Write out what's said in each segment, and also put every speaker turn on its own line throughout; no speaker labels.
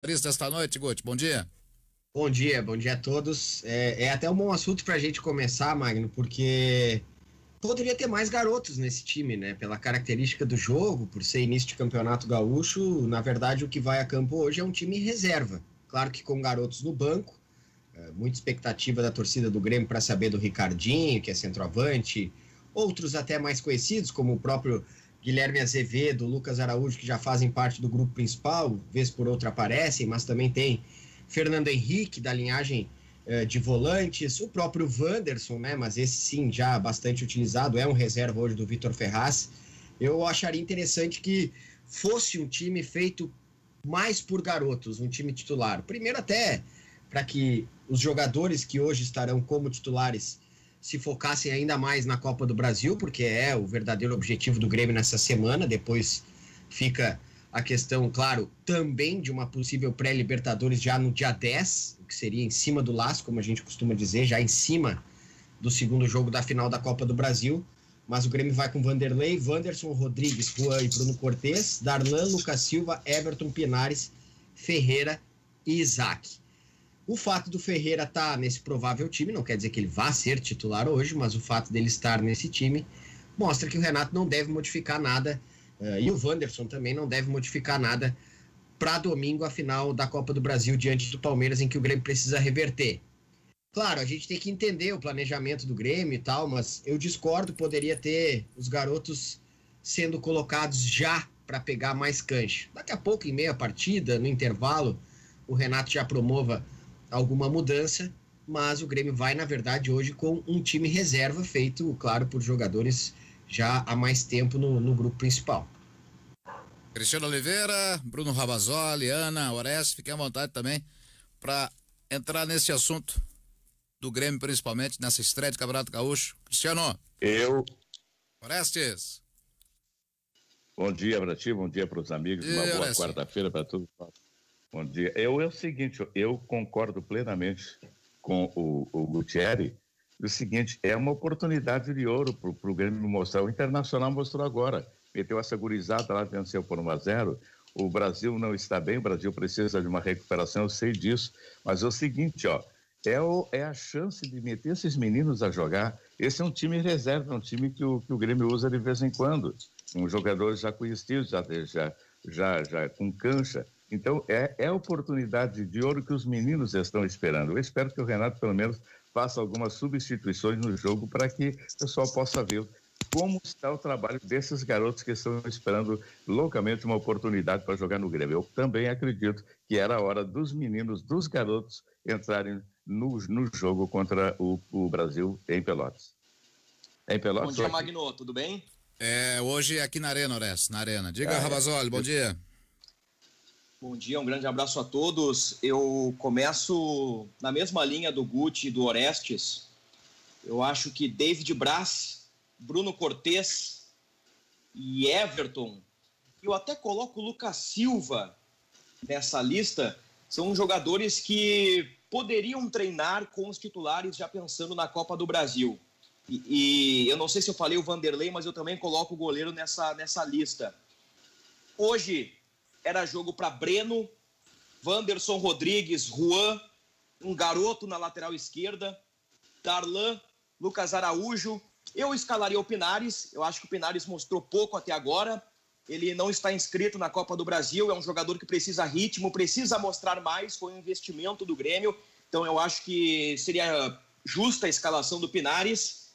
Desta noite, Guti, bom dia.
Bom dia a todos. É até um bom assunto para a gente começar, Magno, porque poderia ter mais garotos nesse time, né? Pela característica do jogo, por ser início de campeonato gaúcho, na verdade o que vai a campo hoje é um time reserva. Claro que com garotos no banco, muita expectativa da torcida do Grêmio para saber do Ricardinho, que é centroavante, outros até mais conhecidos, como o próprio Guilherme Azevedo, Lucas Araújo, que já fazem parte do grupo principal, vez por outra aparecem, mas também tem Fernando Henrique, da linhagem de volantes, o próprio Wanderson, né? Mas esse sim, já bastante utilizado, é um reserva hoje do Vitor Ferraz. Eu acharia interessante que fosse um time feito mais por garotos, um time titular. Primeiro até para que os jogadores que hoje estarão como titulares se focassem ainda mais na Copa do Brasil, porque é o verdadeiro objetivo do Grêmio nessa semana. Depois fica a questão, claro, também de uma possível pré-Libertadores já no dia 10, o que seria em cima do laço, como a gente costuma dizer, já em cima do segundo jogo da final da Copa do Brasil. Mas o Grêmio vai com Vanderlei, Wanderson, Rodrigues, Juan e Bruno Cortes, Darlan, Lucas Silva, Everton, Pinares, Ferreira e Isaac. O fato do Ferreira estar nesse provável time não quer dizer que ele vá ser titular hoje, mas o fato dele estar nesse time mostra que o Renato não deve modificar nada, e o Wanderson também não deve modificar nada para domingo, a final da Copa do Brasil diante do Palmeiras, em que o Grêmio precisa reverter. Claro, a gente tem que entender o planejamento do Grêmio e tal, mas eu discordo, poderia ter os garotos sendo colocados já para pegar mais cancha. Daqui a pouco, em meia partida, no intervalo, o Renato já promova alguma mudança, mas o Grêmio vai, na verdade, hoje com um time reserva feito, claro, por jogadores já há mais tempo no grupo principal.
Cristiano Oliveira, Bruno Ravazoli, Ana, Orestes, fiquem à vontade também para entrar nesse assunto do Grêmio, principalmente nessa estreia de Campeonato Gaúcho. Cristiano. Orestes.
Bom dia para ti, bom dia para os amigos, uma boa quarta-feira para todos. Bom dia. É o seguinte, eu concordo plenamente com o Gutierrez. O seguinte, é uma oportunidade de ouro para o Grêmio mostrar. O Internacional mostrou agora, meteu essa gurizada lá, venceu por 1-0. O Brasil não está bem, o Brasil precisa de uma recuperação, eu sei disso. Mas é o seguinte, ó, é a chance de meter esses meninos a jogar. Esse é um time reserva, é um time que o Grêmio usa de vez em quando. Um jogador já conhecido, já com cancha. Então, é a oportunidade de ouro que os meninos estão esperando. Eu espero que o Renato, pelo menos, faça algumas substituições no jogo para que o pessoal possa ver como está o trabalho desses garotos que estão esperando loucamente uma oportunidade para jogar no Grêmio. Eu também acredito que era a hora dos meninos, dos garotos, entrarem no jogo contra o Brasil em Pelotas. Em Pelotas.
Bom dia, Magno, tudo bem?
Hoje é aqui na Arena, Orestes, na Arena. Diga, Ravazoli, bom dia.
Bom dia, um grande abraço a todos. Eu começo na mesma linha do Guti e do Orestes. Eu acho que David Braz, Bruno Cortes e Everton, eu até coloco o Lucas Silva nessa lista, são jogadores que poderiam treinar com os titulares já pensando na Copa do Brasil. E eu não sei se eu falei o Vanderlei, mas eu também coloco o goleiro nessa lista. Hoje era jogo para Breno, Wanderson, Rodrigues, Juan, um garoto na lateral esquerda, Darlan, Lucas Araújo. Eu escalaria o Pinares, eu acho que o Pinares mostrou pouco até agora, ele não está inscrito na Copa do Brasil, é um jogador que precisa ritmo, precisa mostrar mais, foi um investimento do Grêmio, então eu acho que seria justa a escalação do Pinares.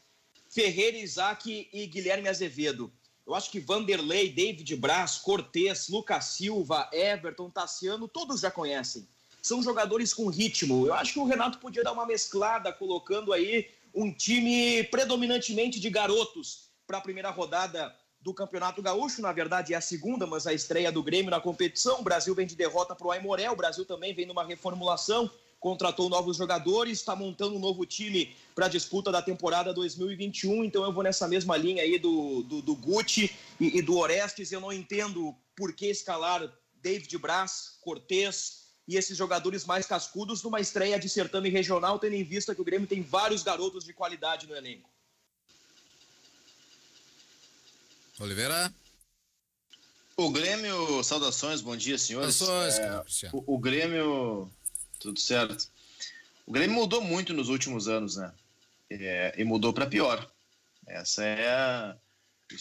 Ferreira, Isaac e Guilherme Azevedo. Eu acho que Vanderlei, David Braz, Cortes, Lucas Silva, Everton, Tassiano, todos já conhecem. São jogadores com ritmo. Eu acho que o Renato podia dar uma mesclada, colocando aí um time predominantemente de garotos para a primeira rodada do Campeonato Gaúcho. Na verdade é a segunda, mas a estreia do Grêmio na competição. O Brasil vem de derrota para o Aimoré, o Brasil também vem numa reformulação, contratou novos jogadores, está montando um novo time para a disputa da temporada 2021, então eu vou nessa mesma linha aí do Guti e do Orestes. Eu não entendo por que escalar David Braz, Cortes e esses jogadores mais cascudos numa estreia de certame regional, tendo em vista que o Grêmio tem vários garotos de qualidade no elenco.
Oliveira?
O Grêmio, saudações, bom dia, senhores. O Grêmio, tudo certo. O Grêmio mudou muito nos últimos anos, né? E mudou para pior. Isso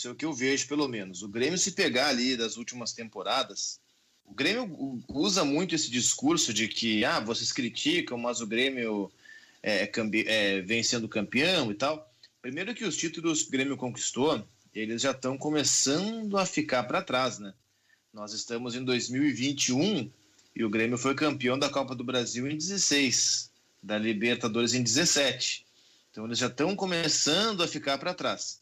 é o que eu vejo, pelo menos. O Grêmio, se pegar ali das últimas temporadas, o Grêmio usa muito esse discurso de que vocês criticam, mas o Grêmio vem sendo campeão e tal. Primeiro que os títulos que o Grêmio conquistou, eles já estão começando a ficar para trás, né? Nós estamos em 2021 e o Grêmio foi campeão da Copa do Brasil em 16, da Libertadores em 17. Então eles já estão começando a ficar para trás.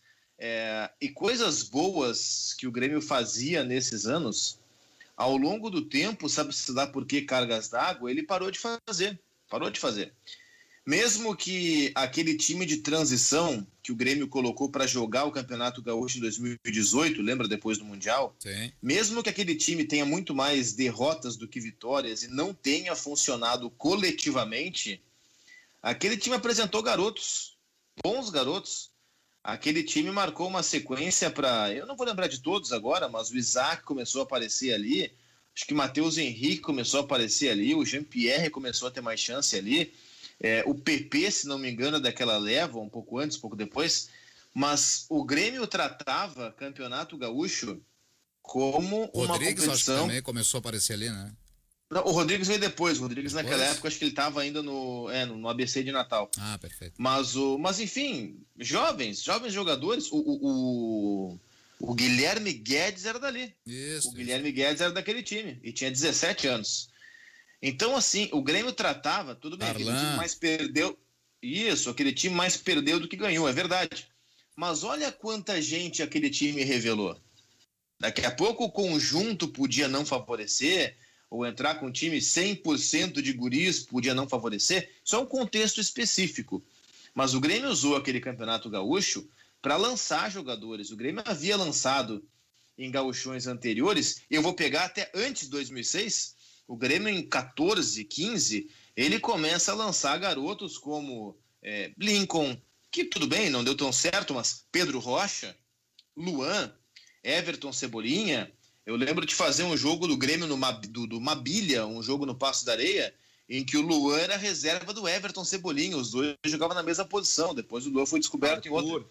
E coisas boas que o Grêmio fazia nesses anos, ao longo do tempo, sabe-se lá por que cargas d'água, ele parou de fazer. Mesmo que aquele time de transição que o Grêmio colocou para jogar o Campeonato Gaúcho em 2018, lembra, depois do Mundial?
Sim.
Mesmo que aquele time tenha muito mais derrotas do que vitórias e não tenha funcionado coletivamente, aquele time apresentou garotos, bons garotos. Aquele time marcou uma sequência para... Eu não vou lembrar de todos agora, mas o Isaac começou a aparecer ali, acho que o Matheus Henrique começou a aparecer ali, o Jean-Pierre começou a ter mais chance ali, o PP, se não me engano, daquela leva, um pouco antes, um pouco depois, mas o Grêmio tratava Campeonato Gaúcho como uma
Rodrigues,
competição...
acho que também começou a aparecer ali, né?
Não, o Rodrigues veio depois. O Rodrigues, naquela época, acho que ele estava ainda no ABC de Natal.
Perfeito.
Mas enfim, jovens jogadores. O Guilherme Guedes era dali. Guilherme Guedes era daquele time e tinha 17 anos. Então, assim, o Grêmio tratava, tudo bem, aquele time mais perdeu. Isso, aquele time mais perdeu do que ganhou, é verdade. Mas olha quanta gente aquele time revelou. Daqui a pouco o conjunto podia não favorecer, ou entrar com um time 100% de guris podia não favorecer. Isso é um contexto específico. Mas o Grêmio usou aquele Campeonato Gaúcho para lançar jogadores. O Grêmio havia lançado em gauchões anteriores, eu vou pegar até antes de 2006, o Grêmio em 14, 15, ele começa a lançar garotos como Lincoln, que tudo bem, não deu tão certo, mas Pedro Rocha, Luan, Everton Cebolinha. Eu lembro de fazer um jogo do Grêmio do Mabilha, um jogo no Passo da Areia, em que o Luan era reserva do Everton Cebolinha, os dois jogavam na mesma posição, depois o Luan foi descoberto em outro.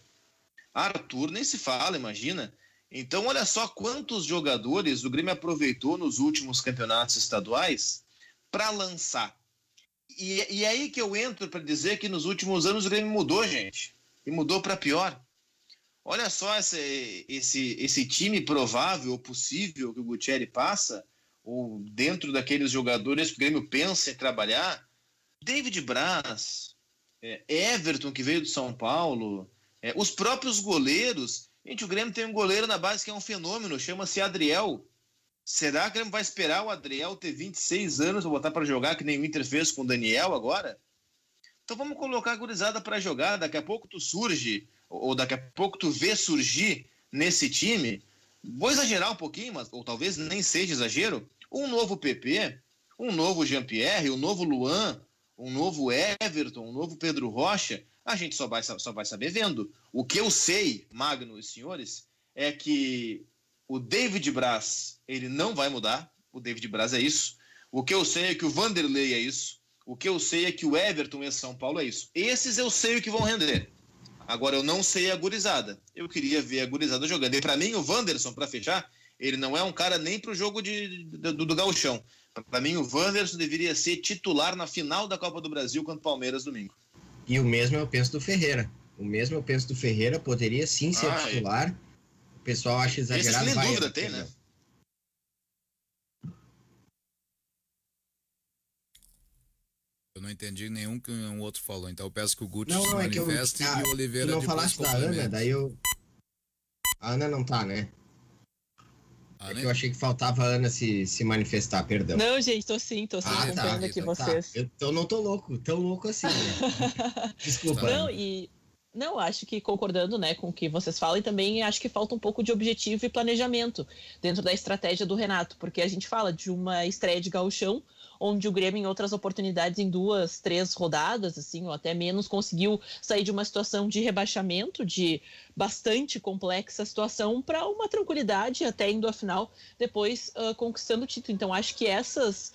Arthur nem se fala, imagina. Então olha só quantos jogadores o Grêmio aproveitou nos últimos campeonatos estaduais para lançar. E aí que eu entro para dizer que nos últimos anos o Grêmio mudou, gente, e mudou para pior. Olha só esse time provável ou possível que o Gutierre passa, ou dentro daqueles jogadores que o Grêmio pensa em trabalhar. David Braz, Everton, que veio do São Paulo, os próprios goleiros. Gente, o Grêmio tem um goleiro na base que é um fenômeno, chama-se Adriel. Será que o Grêmio vai esperar o Adriel ter 26 anos para botar para jogar, que nem o Inter fez com o Daniel agora? Então vamos colocar a gurizada para jogar, daqui a pouco tu surge, ou daqui a pouco tu vê surgir nesse time, vou exagerar um pouquinho, ou talvez nem seja exagero, um novo PP, um novo Jean-Pierre, um novo Luan, um novo Everton, um novo Pedro Rocha, a gente só vai saber vendo. O que eu sei, Magno e senhores, é que o David Braz, ele não vai mudar, o David Braz é isso. O que eu sei é que o Vanderlei é isso. O que eu sei é que o Everton e São Paulo é isso. Esses eu sei o que vão render. Agora, eu não sei a gurizada. Eu queria ver a gurizada jogando. E para mim, o Wanderson, para fechar, ele não é um cara nem pro jogo do Gauchão. Para mim, o Wanderson deveria ser titular na final da Copa do Brasil contra o Palmeiras domingo.
E o mesmo eu penso do Ferreira. Poderia sim ser titular. O pessoal acha exagerado.
Esse nem dúvida tem, né?
Eu não entendi nenhum que um outro falou, então eu peço que o Guti se manifeste
e
o Oliveira
tu não falaste da Ana, daí eu... A Ana não tá, né? Que eu achei que faltava a Ana se manifestar, perdão.
Não, gente, tô sim, acompanhando aqui vocês.
Eu não tô tão louco assim, né? Desculpa.
Não, acho que concordando, né, com o que vocês falam, e também acho que falta um pouco de objetivo e planejamento dentro da estratégia do Renato, porque a gente fala de uma estreia de gauchão, onde o Grêmio, em outras oportunidades, em 2, 3 rodadas, assim, ou até menos, conseguiu sair de uma situação de rebaixamento, de bastante complexa situação, para uma tranquilidade, até indo à final, depois conquistando o título. Então, acho que essas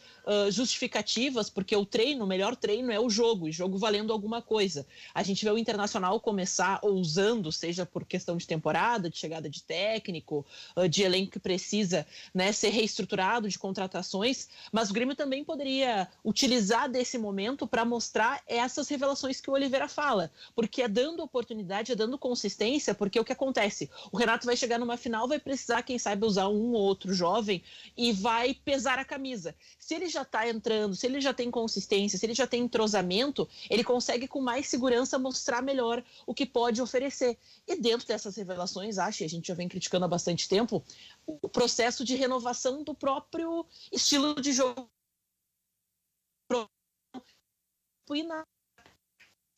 justificativas, porque o melhor treino é o jogo, e jogo valendo alguma coisa. A gente vê o Internacional começar ousando, seja por questão de temporada, de chegada de técnico, de elenco que precisa, né, ser reestruturado, de contratações, mas o Grêmio também poderia utilizar desse momento para mostrar essas revelações que o Oliveira fala, porque é dando oportunidade, é dando consistência, porque o que acontece? O Renato vai chegar numa final, vai precisar, quem sabe, usar um ou outro jovem e vai pesar a camisa. Se ele já está entrando, se ele já tem consistência, se ele já tem entrosamento, ele consegue com mais segurança mostrar melhor o que pode oferecer. E dentro dessas revelações, acho, e a gente já vem criticando há bastante tempo, o processo de renovação do próprio estilo de jogo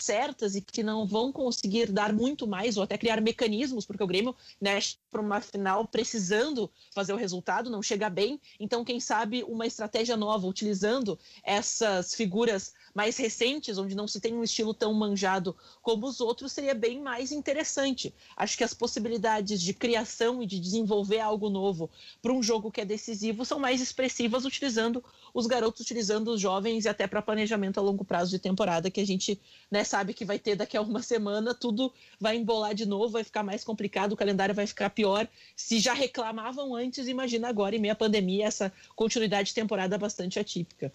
certas e que não vão conseguir dar muito mais ou até criar mecanismos, porque o Grêmio, né, para uma final precisando fazer o resultado, não chega bem, então quem sabe uma estratégia nova utilizando essas figuras mais recentes, onde não se tem um estilo tão manjado como os outros, seria bem mais interessante. Acho que as possibilidades de criação e de desenvolver algo novo para um jogo que é decisivo são mais expressivas utilizando os garotos, utilizando os jovens e até para planejamento a longo prazo de temporada, que a gente, né, sabe que vai ter daqui a uma semana, tudo vai embolar de novo, vai ficar mais complicado, o calendário vai ficar pior. Se já reclamavam antes, imagina agora, em meio à pandemia, essa continuidade de temporada bastante atípica.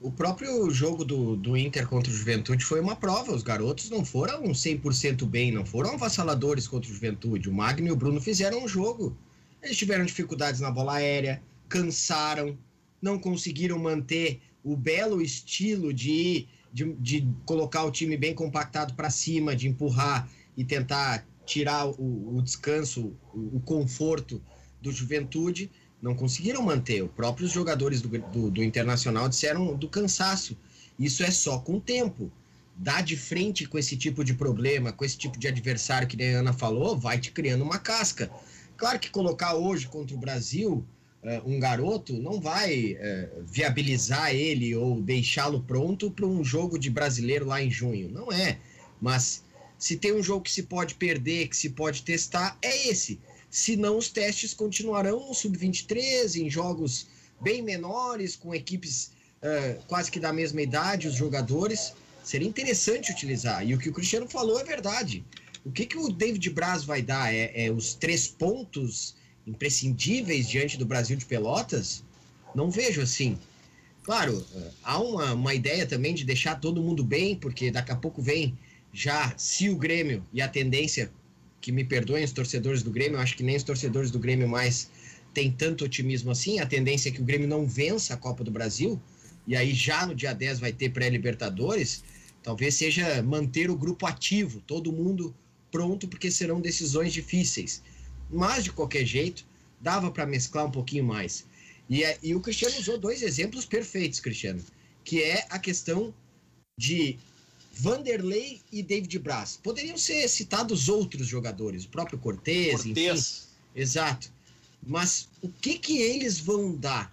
O próprio jogo do Inter contra o Juventude foi uma prova. Os garotos não foram 100% bem, não foram avassaladores contra o Juventude. O Magno e o Bruno fizeram um jogo. Eles tiveram dificuldades na bola aérea, cansaram, não conseguiram manter o belo estilo de colocar o time bem compactado para cima, de empurrar e tentar tirar o descanso, o conforto do Juventude. Não conseguiram manter. Os próprios jogadores do Internacional disseram do cansaço. Isso é só com o tempo. Dá de frente com esse tipo de problema, com esse tipo de adversário que a Ana falou, vai te criando uma casca. Claro que colocar hoje contra o Brasil um garoto não vai viabilizar ele ou deixá-lo pronto para um jogo de brasileiro lá em junho. Não é. Mas se tem um jogo que se pode perder, que se pode testar, é esse. Senão os testes continuarão no Sub-23, em jogos bem menores, com equipes quase que da mesma idade, os jogadores. Seria interessante utilizar. E o que o Cristiano falou é verdade. O que o David Braz vai dar? É os 3 pontos imprescindíveis diante do Brasil de Pelotas? Não vejo assim. Claro, há uma ideia também de deixar todo mundo bem, porque daqui a pouco vem já, se o Grêmio e a tendência... que me perdoem os torcedores do Grêmio, eu acho que nem os torcedores do Grêmio mais têm tanto otimismo assim. A tendência é que o Grêmio não vença a Copa do Brasil, e aí já no dia 10 vai ter pré-Libertadores. Talvez seja manter o grupo ativo, todo mundo pronto, porque serão decisões difíceis. Mas, de qualquer jeito, dava para mesclar um pouquinho mais. E o Cristiano usou 2 exemplos perfeitos, Cristiano, que é a questão de Vanderlei e David Braz. Poderiam ser citados outros jogadores, o próprio Cortez. Enfim. Exato. Mas o que eles vão dar?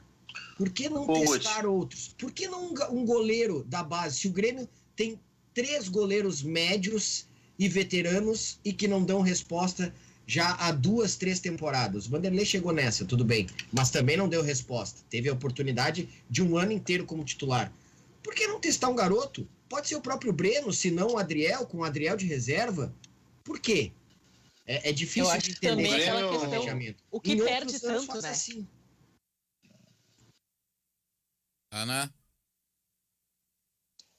Por que não testar outros? Por que não um goleiro da base? Se o Grêmio tem 3 goleiros médios e veteranos e que não dão resposta já há 2, 3 temporadas. O Vanderlei chegou nessa, tudo bem, mas também não deu resposta. Teve a oportunidade de um ano inteiro como titular. Por que não testar um garoto? Pode ser o próprio Breno, se não o Adriel, com o Adriel de reserva. Por quê? É difícil de entender
aquela questão, o que perde tanto, né? Assim.
Ana?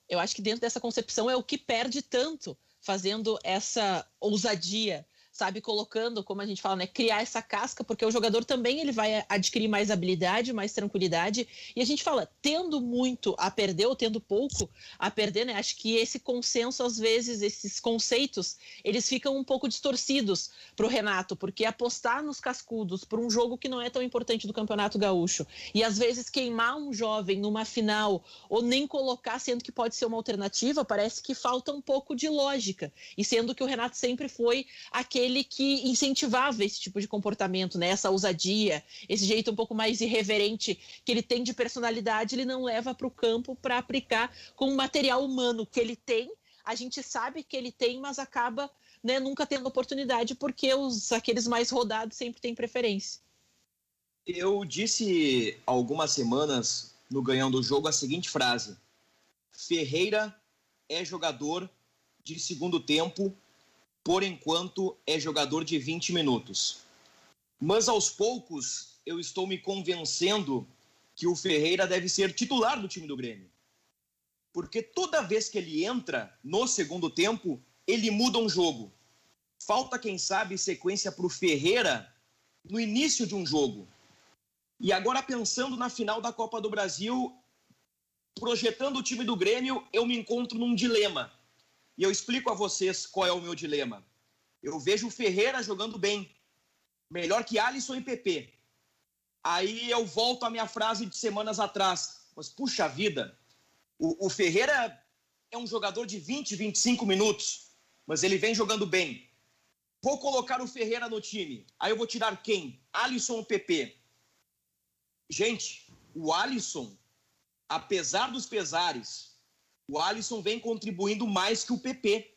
Eu acho que dentro dessa concepção é o que perde tanto fazendo essa ousadia, sabe, colocando, como a gente fala, né, criar essa casca, porque o jogador também ele vai adquirir mais habilidade, mais tranquilidade, e a gente fala, tendo muito a perder ou tendo pouco a perder, né, acho que esse consenso, às vezes, esses conceitos, eles ficam um pouco distorcidos pro Renato, porque apostar nos cascudos por um jogo que não é tão importante do Campeonato Gaúcho, e às vezes queimar um jovem numa final, ou nem colocar, sendo que pode ser uma alternativa, parece que falta um pouco de lógica, e sendo que o Renato sempre foi aquele aquele que incentivava esse tipo de comportamento, né? Essa ousadia, esse jeito um pouco mais irreverente que ele tem de personalidade, ele não leva para o campo para aplicar com o material humano que ele tem. A gente sabe que ele tem, mas acaba, né, nunca tendo oportunidade, porque aqueles mais rodados sempre têm preferência.
Eu disse há algumas semanas, no Ganhando o Jogo, a seguinte frase: Ferreira é jogador de segundo tempo, por enquanto é jogador de 20 minutos. Mas aos poucos eu estou me convencendo que o Ferreira deve ser titular do time do Grêmio. Porque toda vez que ele entra no segundo tempo, ele muda um jogo. Falta, quem sabe, sequência para o Ferreira no início de um jogo. E agora, pensando na final da Copa do Brasil, projetando o time do Grêmio, eu me encontro num dilema. E eu explico a vocês qual é o meu dilema. Eu vejo o Ferreira jogando bem, melhor que Alisson e PP. Aí eu volto à minha frase de semanas atrás. Mas, puxa vida, o Ferreira é um jogador de 20, 25 minutos, mas ele vem jogando bem. Vou colocar o Ferreira no time. Aí eu vou tirar quem? Alisson ou PP? Gente, o Alisson, apesar dos pesares, o Alisson vem contribuindo mais que o PP.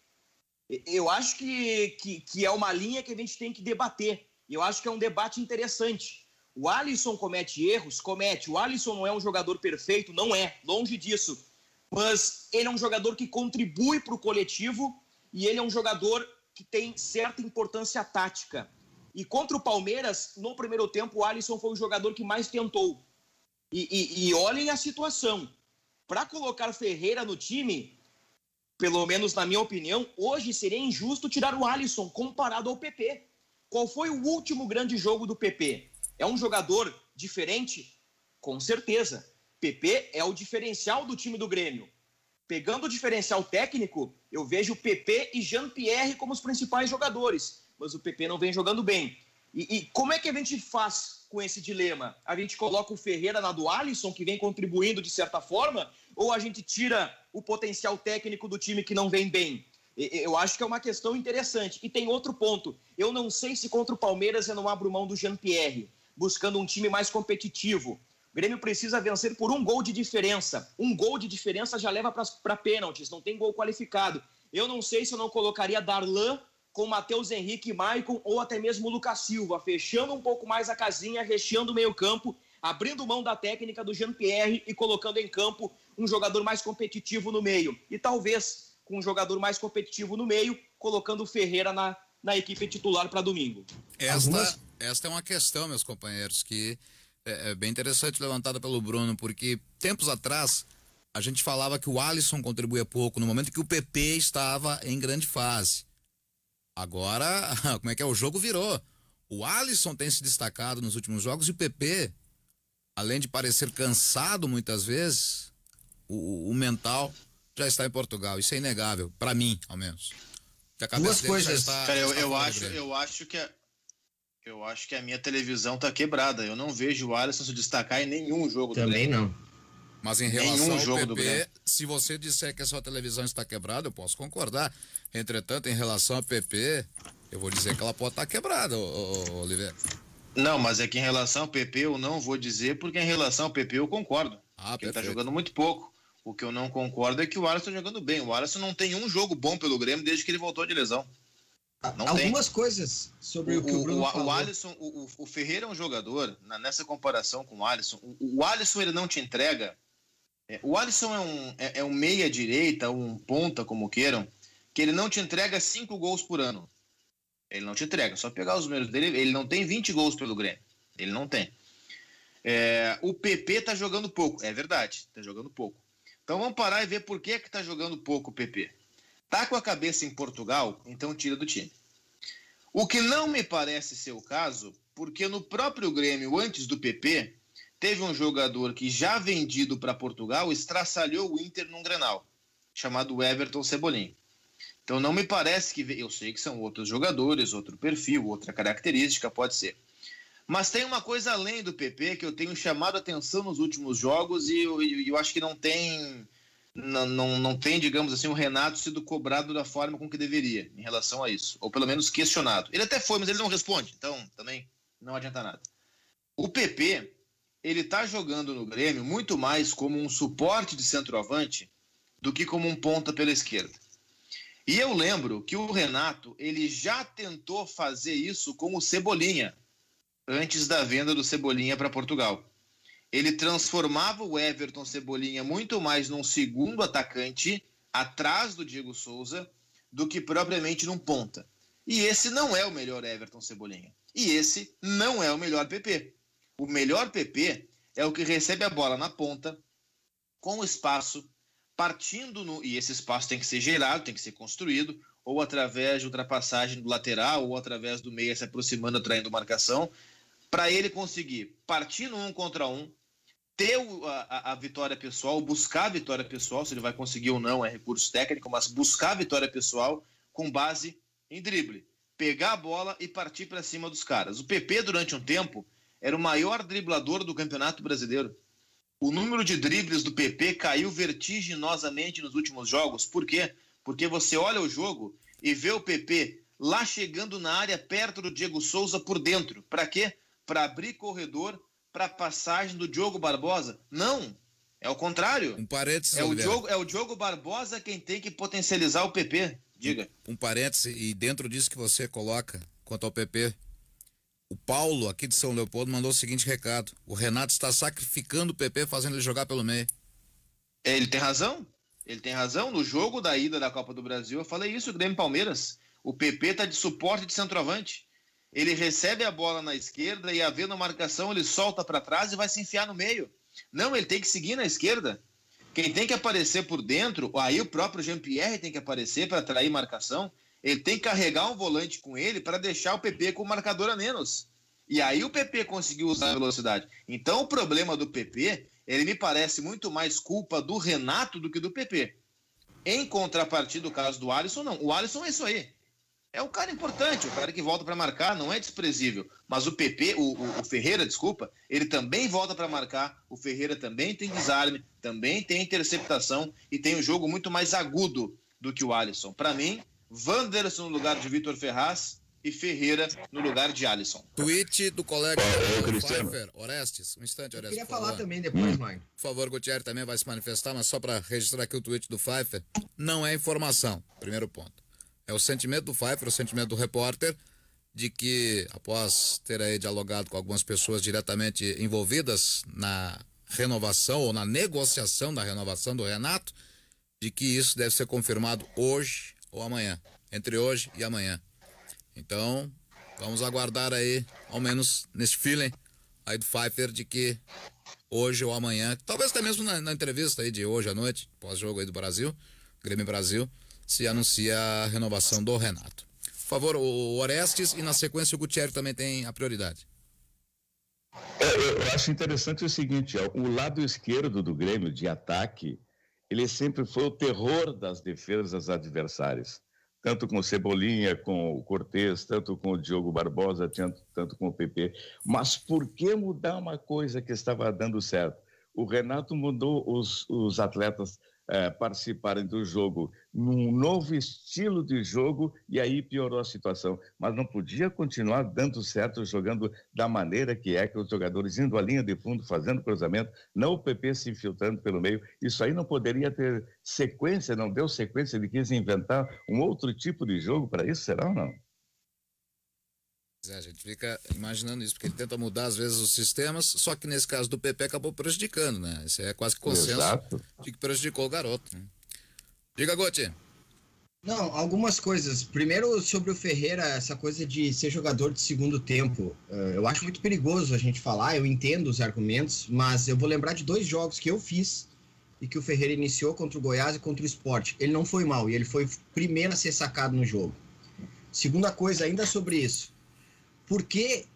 Eu acho que é uma linha que a gente tem que debater. E eu acho que é um debate interessante. O Alisson comete erros? Comete. O Alisson não é um jogador perfeito? Não é. Longe disso. Mas ele é um jogador que contribui para o coletivo e ele é um jogador que tem certa importância tática. E contra o Palmeiras, no primeiro tempo, o Alisson foi o jogador que mais tentou. E olhem a situação. Para colocar Ferreira no time, pelo menos na minha opinião, hoje seria injusto tirar o Alisson comparado ao PP. Qual foi o último grande jogo do PP? É um jogador diferente? Com certeza. PP é o diferencial do time do Grêmio. Pegando o diferencial técnico, eu vejo PP e Jean-Pierre como os principais jogadores. Mas o PP não vem jogando bem. E como é que a gente faz com esse dilema? A gente coloca o Ferreira na do Alisson, que vem contribuindo de certa forma, ou a gente tira o potencial técnico do time que não vem bem? Eu acho que é uma questão interessante. E tem outro ponto. Eu não sei se contra o Palmeiras eu não abro mão do Jean-Pierre, buscando um time mais competitivo. O Grêmio precisa vencer por 1 gol de diferença. 1 gol de diferença já leva para pênaltis, não tem gol qualificado. Eu não sei se eu não colocaria Darlan com Matheus Henrique e Maicon, ou até mesmo o Lucas Silva, fechando um pouco mais a casinha, recheando o meio campo, abrindo mão da técnica do Jean-Pierre e colocando em campo um jogador mais competitivo no meio. E talvez, com um jogador mais competitivo no meio, colocando o Ferreira na equipe titular para domingo.
Esta é uma questão, meus companheiros, que é bem interessante, levantada pelo Bruno, porque tempos atrás a gente falava que o Alisson contribuía pouco no momento que o PP estava em grande fase. Agora, como é que é? O jogo virou. O Alisson tem se destacado nos últimos jogos e o PP, além de parecer cansado muitas vezes, o mental já está em Portugal. Isso é inegável, para mim, ao menos.
Duas coisas.
Cara, eu acho que a minha televisão tá quebrada. Eu não vejo o Alisson se destacar em nenhum jogo do
Também
Grêmio.
não.
Mas em relação ao PP, se você disser que a sua televisão está quebrada, eu posso concordar. Entretanto, em relação ao PP, eu vou dizer que ela pode estar quebrada, Oliveira.
Não, mas é que em relação ao PP eu não vou dizer, porque em relação ao PP eu concordo. Ele tá jogando muito pouco. O que eu não concordo é que o Alisson tá jogando bem. O Alisson não tem um jogo bom pelo Grêmio desde que ele voltou de lesão.
Algumas coisas sobre o que o Bruno falou.
O Alisson, o Ferreira é um jogador, nessa comparação com o Alisson, o Alisson ele não te entrega. O Alisson é um meia-direita, um ponta, como queiram, que ele não te entrega 5 gols por ano. Ele não te entrega. Só pegar os números dele, ele não tem 20 gols pelo Grêmio. Ele não tem. O PP tá jogando pouco. É verdade, tá jogando pouco. Então vamos parar e ver por que tá jogando pouco o PP. Tá com a cabeça em Portugal, então tira do time. O que não me parece ser o caso, porque no próprio Grêmio, antes do PP, teve um jogador que já vendido para Portugal estraçalhou o Inter num Grenal, chamado Everton Cebolinha. Então não me parece que... Eu sei que são outros jogadores, outro perfil, outra característica, pode ser. Mas tem uma coisa além do PP que eu tenho chamado a atenção nos últimos jogos e eu acho que não tem não tem, digamos assim, o Renato sido cobrado da forma com que deveria em relação a isso, ou pelo menos questionado. Ele até foi, mas ele não responde, então também não adianta nada. O PP, ele tá jogando no Grêmio muito mais como um suporte de centroavante do que como um ponta pela esquerda. E eu lembro que o Renato, ele já tentou fazer isso com o Cebolinha, antes da venda do Cebolinha para Portugal. Ele transformava o Everton Cebolinha muito mais num segundo atacante, atrás do Diego Souza, do que propriamente num ponta. E esse não é o melhor Everton Cebolinha. E esse não é o melhor PP. O melhor PP é o que recebe a bola na ponta, com espaço, partindo e esse espaço tem que ser gerado, tem que ser construído, ou através de ultrapassagem do lateral, ou através do meia se aproximando, atraindo marcação, para ele conseguir partir no 1 contra 1, ter a vitória pessoal, buscar a vitória pessoal, se ele vai conseguir ou não é recurso técnico, mas buscar a vitória pessoal com base em drible. Pegar a bola e partir para cima dos caras. O PP, durante um tempo, era o maior driblador do Campeonato Brasileiro. O número de dribles do PP caiu vertiginosamente nos últimos jogos. Por quê? Porque você olha o jogo e vê o PP lá chegando na área perto do Diego Souza por dentro. Para quê? Para abrir corredor para a passagem do Diogo Barbosa. Não, é o contrário.
Um parênteses,
é o Diogo Barbosa quem tem que potencializar o PP. Diga.
Um parênteses, e dentro disso que você coloca quanto ao PP, o Paulo, aqui de São Leopoldo, mandou o seguinte recado: o Renato está sacrificando o PP, fazendo ele jogar pelo meio.
Ele tem razão. Ele tem razão. No jogo da ida da Copa do Brasil, eu falei isso, o Grêmio Palmeiras. O PP está de suporte de centroavante. Ele recebe a bola na esquerda e, havendo a marcação, ele solta para trás e vai se enfiar no meio. Não, ele tem que seguir na esquerda. Quem tem que aparecer por dentro, aí o próprio Jean-Pierre tem que aparecer para atrair marcação. Ele tem que carregar um volante com ele para deixar o PP com o marcador a menos. E aí o PP conseguiu usar a velocidade. Então o problema do PP, ele me parece muito mais culpa do Renato do que do PP. Em contrapartida, o caso do Alisson, não. O Alisson é isso aí. É um cara importante, o cara que volta para marcar, não é desprezível. Mas o PP, o Ferreira, desculpa, ele também volta para marcar. O Ferreira também tem desarme, também tem interceptação e tem um jogo muito mais agudo do que o Alisson. Para mim, Wanderson no lugar de Vitor Ferraz e Ferreira no lugar de Alisson.
Tweet do colega Pfeiffer, Orestes. Um instante, Orestes.
Eu queria falar também depois, Mike.
Por favor, Gutierrez também vai se manifestar, mas só para registrar aqui o tweet do Pfeiffer. Não é informação, primeiro ponto. É o sentimento do Pfeiffer, o sentimento do repórter, de que, após ter aí dialogado com algumas pessoas diretamente envolvidas na renovação ou na negociação da renovação do Renato, de que isso deve ser confirmado hoje ou amanhã, entre hoje e amanhã. Então, vamos aguardar aí, ao menos nesse feeling aí do Pfeiffer, de que hoje ou amanhã, talvez até mesmo na entrevista aí de hoje à noite, pós-jogo aí do Brasil, Grêmio Brasil, se anuncia a renovação do Renato. Por favor, o Orestes, e na sequência o Gutierrez também tem a prioridade.
Eu acho interessante o seguinte, o lado esquerdo do Grêmio de ataque, ele sempre foi o terror das defesas adversárias. Tanto com o Cebolinha, com o Cortez, tanto com o Diogo Barbosa, tanto com o PP. Mas por que mudar uma coisa que estava dando certo? O Renato mudou os atletas participarem do jogo num novo estilo de jogo e aí piorou a situação, mas não podia continuar dando certo, jogando da maneira que os jogadores indo à linha de fundo, fazendo cruzamento, não o PP se infiltrando pelo meio. Isso aí não poderia ter sequência, não deu sequência, ele quis inventar um outro tipo de jogo para isso, será ou não?
A gente fica imaginando isso, porque ele tenta mudar às vezes os sistemas, só que nesse caso do PP acabou prejudicando, né? Isso é quase que consenso. Exato. De que prejudicou o garoto, né? Diga, Gotti.
Não, algumas coisas. Primeiro, sobre o Ferreira, essa coisa de ser jogador de segundo tempo. Eu acho muito perigoso a gente falar, eu entendo os argumentos, mas eu vou lembrar de 2 jogos que eu fiz e que o Ferreira iniciou contra o Goiás e contra o Sport. Ele não foi mal e ele foi o primeiro a ser sacado no jogo. Segunda coisa, ainda sobre isso. Por que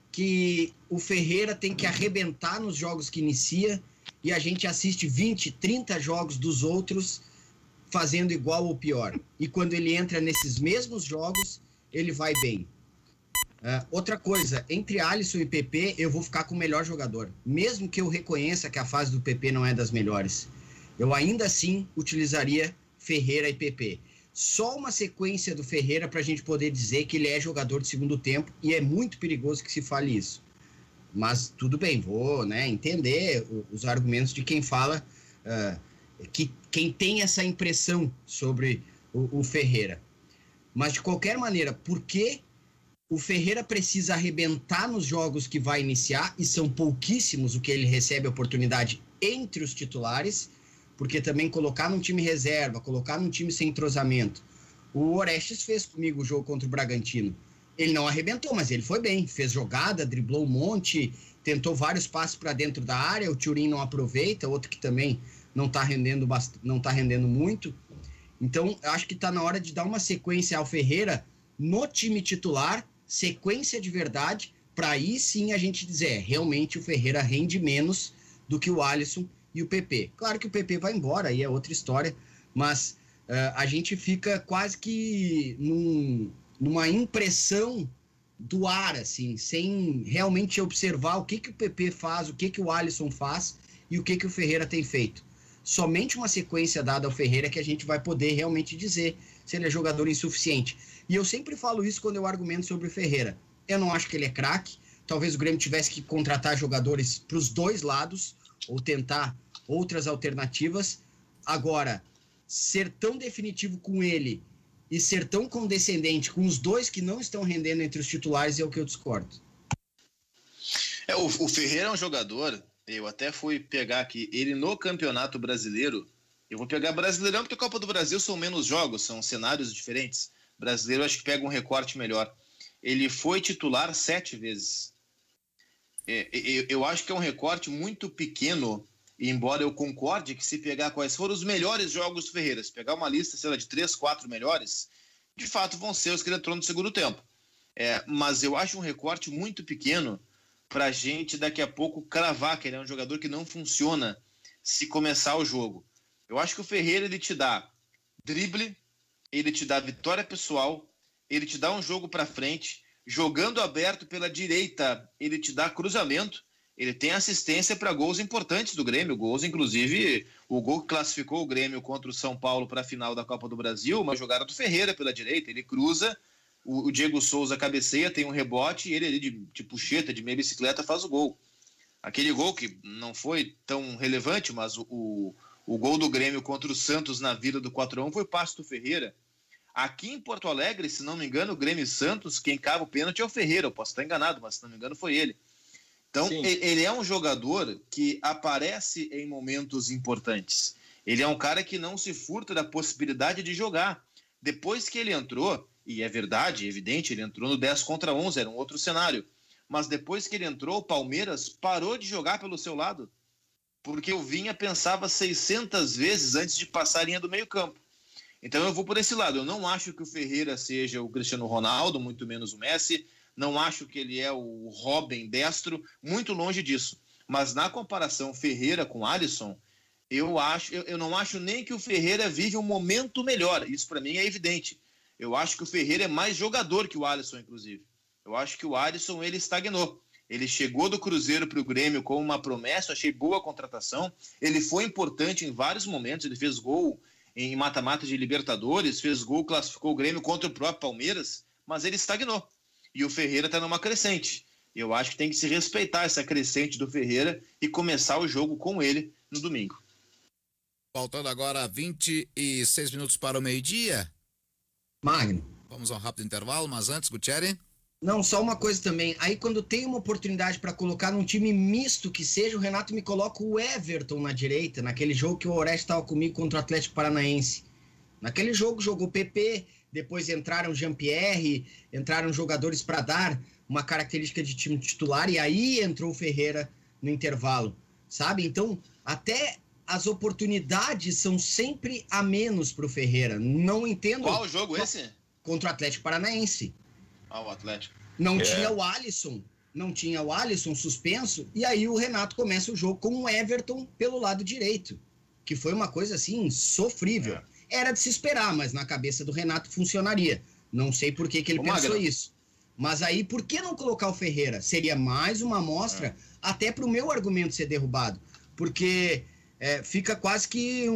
o Ferreira tem que arrebentar nos jogos que inicia e a gente assiste 20, 30 jogos dos outros fazendo igual ou pior? E quando ele entra nesses mesmos jogos, ele vai bem. Outra coisa, entre Alisson e PP, eu vou ficar com o melhor jogador. Mesmo que eu reconheça que a fase do PP não é das melhores. eu ainda assim utilizaria Ferreira e PP. Só uma sequência do Ferreira para a gente poder dizer que ele é jogador de segundo tempo, e é muito perigoso que se fale isso. Mas tudo bem, vou, né, entender os argumentos de quem fala, quem tem essa impressão sobre o Ferreira. Mas, de qualquer maneira, por que o Ferreira precisa arrebentar nos jogos que vai iniciar, e são pouquíssimos o que ele recebe oportunidade entre os titulares, porque também colocar num time reserva, colocar num time sem entrosamento. O Orestes fez comigo o jogo contra o Bragantino. Ele não arrebentou, mas ele foi bem, fez jogada, driblou um monte, tentou vários passes para dentro da área, o Thurin não aproveita, outro que também não está rendendo muito. Então, eu acho que está na hora de dar uma sequência ao Ferreira no time titular, sequência de verdade, para aí sim a gente dizer, realmente o Ferreira rende menos do que o Alisson e o PP. Claro que o PP vai embora, aí é outra história, mas a gente fica quase que numa impressão do ar, assim, sem realmente observar o que o PP faz, o que o Alisson faz e o que o Ferreira tem feito. Somente uma sequência dada ao Ferreira que a gente vai poder realmente dizer se ele é jogador insuficiente. E eu sempre falo isso quando eu argumento sobre o Ferreira. Eu não acho que ele é craque. Talvez o Grêmio tivesse que contratar jogadores para os dois lados ou tentar outras alternativas. Agora, ser tão definitivo com ele e ser tão condescendente com os dois que não estão rendendo entre os titulares é o que eu discordo.
O Ferreira é um jogador, eu até fui pegar aqui, ele no Campeonato Brasileiro, eu vou pegar Brasileirão porque a Copa do Brasil são menos jogos, são cenários diferentes. Brasileiro acho que pega um recorte melhor. Ele foi titular 7 vezes. Eu acho que é um recorte muito pequeno, embora eu concorde que se pegar quais foram os melhores jogos do Ferreira, se pegar uma lista, sei lá, de 3, 4 melhores, de fato vão ser os que ele entrou no segundo tempo. Mas eu acho um recorte muito pequeno para a gente daqui a pouco cravar que ele é um jogador que não funciona se começar o jogo. Eu acho que o Ferreira, ele te dá drible, ele te dá vitória pessoal, ele te dá um jogo para frente, jogando aberto pela direita, ele te dá cruzamento, ele tem assistência para gols importantes do Grêmio, gols, inclusive o gol que classificou o Grêmio contra o São Paulo para a final da Copa do Brasil, uma jogada do Ferreira pela direita, ele cruza, o Diego Souza cabeceia, tem um rebote e ele ali de puxeta, de meia bicicleta faz o gol. Aquele gol que não foi tão relevante, mas o gol do Grêmio contra o Santos na Vila do 4-1 foi passe do Ferreira. Aqui em Porto Alegre, se não me engano, o Grêmio e Santos, quem cava o pênalti é o Ferreira, eu posso estar enganado, mas se não me engano foi ele. Então, ele é um jogador que aparece em momentos importantes. Ele é um cara que não se furta da possibilidade de jogar. Depois que ele entrou, e é verdade, é evidente, ele entrou no 10 contra 11, era um outro cenário. Mas depois que ele entrou, o Palmeiras parou de jogar pelo seu lado. Porque o Vinha pensava 600 vezes antes de passar a linha do meio campo. Então eu vou por esse lado. Eu não acho que o Ferreira seja o Cristiano Ronaldo, muito menos o Messi. Não acho que ele é o Robin destro, muito longe disso. Mas na comparação Ferreira com Alisson, eu não acho nem que o Ferreira vive um momento melhor. Isso para mim é evidente. Eu acho que o Ferreira é mais jogador que o Alisson, inclusive. Eu acho que o Alisson, ele estagnou. Ele chegou do Cruzeiro para o Grêmio com uma promessa, achei boa a contratação. Ele foi importante em vários momentos, ele fez gol em mata-mata de Libertadores, fez gol, classificou o Grêmio contra o próprio Palmeiras, mas ele estagnou. E o Ferreira está numa crescente. Eu acho que tem que se respeitar essa crescente do Ferreira e começar o jogo com ele no domingo.
Faltando agora 26 minutos para o meio-dia.
Magno.
Vamos a um rápido intervalo, mas antes, Gutierrez.
Não, só uma coisa também. Aí quando tem uma oportunidade para colocar num time misto que seja, o Renato me coloca o Everton na direita, naquele jogo que o Orestes estava comigo contra o Atlético Paranaense. Naquele jogo jogou o PP, depois entraram Jean-Pierre, entraram jogadores para dar uma característica de time titular, e aí entrou o Ferreira no intervalo, sabe? Então, até as oportunidades são sempre a menos pro Ferreira. Não entendo...
Qual jogo esse?
Contra o Atlético Paranaense.
O Atlético.
Não tinha o Alisson suspenso, e aí o Renato começa o jogo com o Everton pelo lado direito, que foi uma coisa assim, sofrível. Era de se esperar, mas na cabeça do Renato funcionaria. Não sei por que ele pensou isso. Mas aí, por que não colocar o Ferreira? Seria mais uma amostra, até para o meu argumento ser derrubado. Porque fica quase que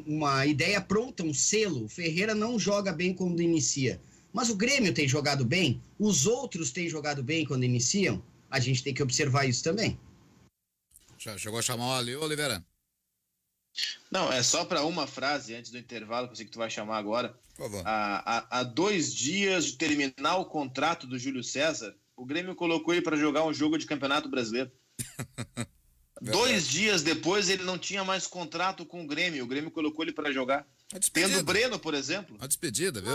uma ideia pronta, um selo. O Ferreira não joga bem quando inicia. Mas o Grêmio tem jogado bem, os outros têm jogado bem quando iniciam. A gente tem que observar isso também.
Já chegou a chamar ali, Oliveira?
Não, é só para uma frase antes do intervalo, que eu sei que tu vai chamar agora.
Por favor.
Há 2 dias de terminar o contrato do Júlio César, o Grêmio colocou ele para jogar um jogo de Campeonato Brasileiro. 2 dias depois ele não tinha mais contrato com o Grêmio colocou ele para jogar. Tendo o Breno, por exemplo.
Uma despedida, viu?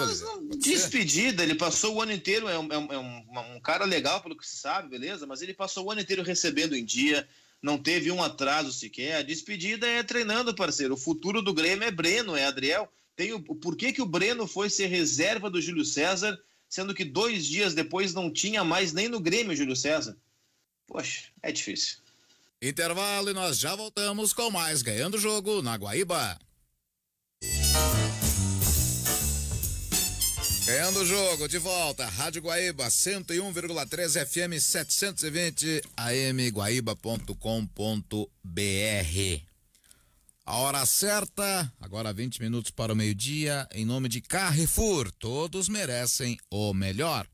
Despedida, ele passou o ano inteiro, é um cara legal pelo que se sabe, beleza? Mas ele passou o ano inteiro recebendo em dia, não teve um atraso sequer. A despedida é treinando, parceiro. O futuro do Grêmio é Breno, é Adriel. Por que o Breno foi ser reserva do Júlio César, sendo que 2 dias depois não tinha mais nem no Grêmio o Júlio César? Poxa, é difícil.
Intervalo e nós já voltamos com mais Ganhando o Jogo na Guaíba. Ganhando o Jogo, de volta, Rádio Guaíba, 101,3 FM, 720 AM, guaíba.com.br. A hora certa, agora 20 minutos para o meio-dia, em nome de Carrefour, todos merecem o melhor.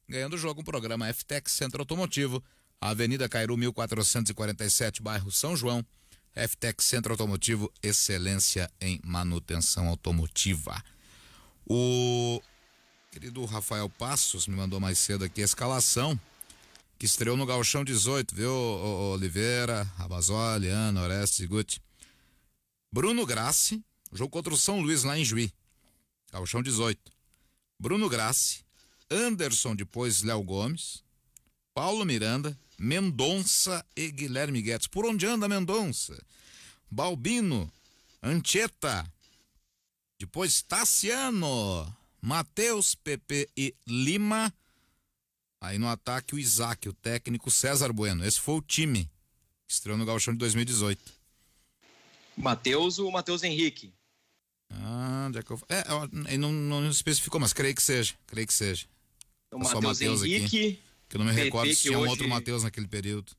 Ganhando o Jogo, um programa FTEC Centro Automotivo, Avenida Cairu 1447, bairro São João. FTEC Centro Automotivo, excelência em manutenção automotiva. O querido Rafael Passos me mandou mais cedo aqui a escalação que estreou no Gauchão 18, viu, Oliveira, Rabazoli, Ana, Orestes e Guti. Bruno Grassi, jogo contra o São Luís lá em Juí, Gauchão 18. Bruno Grassi, Anderson, depois Léo Gomes, Paulo Miranda, Mendonça e Guilherme Guedes. Por onde anda Mendonça? Balbino, Anchieta, depois Tassiano, Matheus, Pepe e Lima. Aí no ataque o Isaac, o técnico César Bueno. Esse foi o time que estreou no Gauchão de 2018.
O Matheus Henrique.
Onde é que ele não especificou, mas creio que seja.
O Matheus Henrique...
Aqui, que eu não me recordo se tinha
hoje...
um outro Matheus naquele período.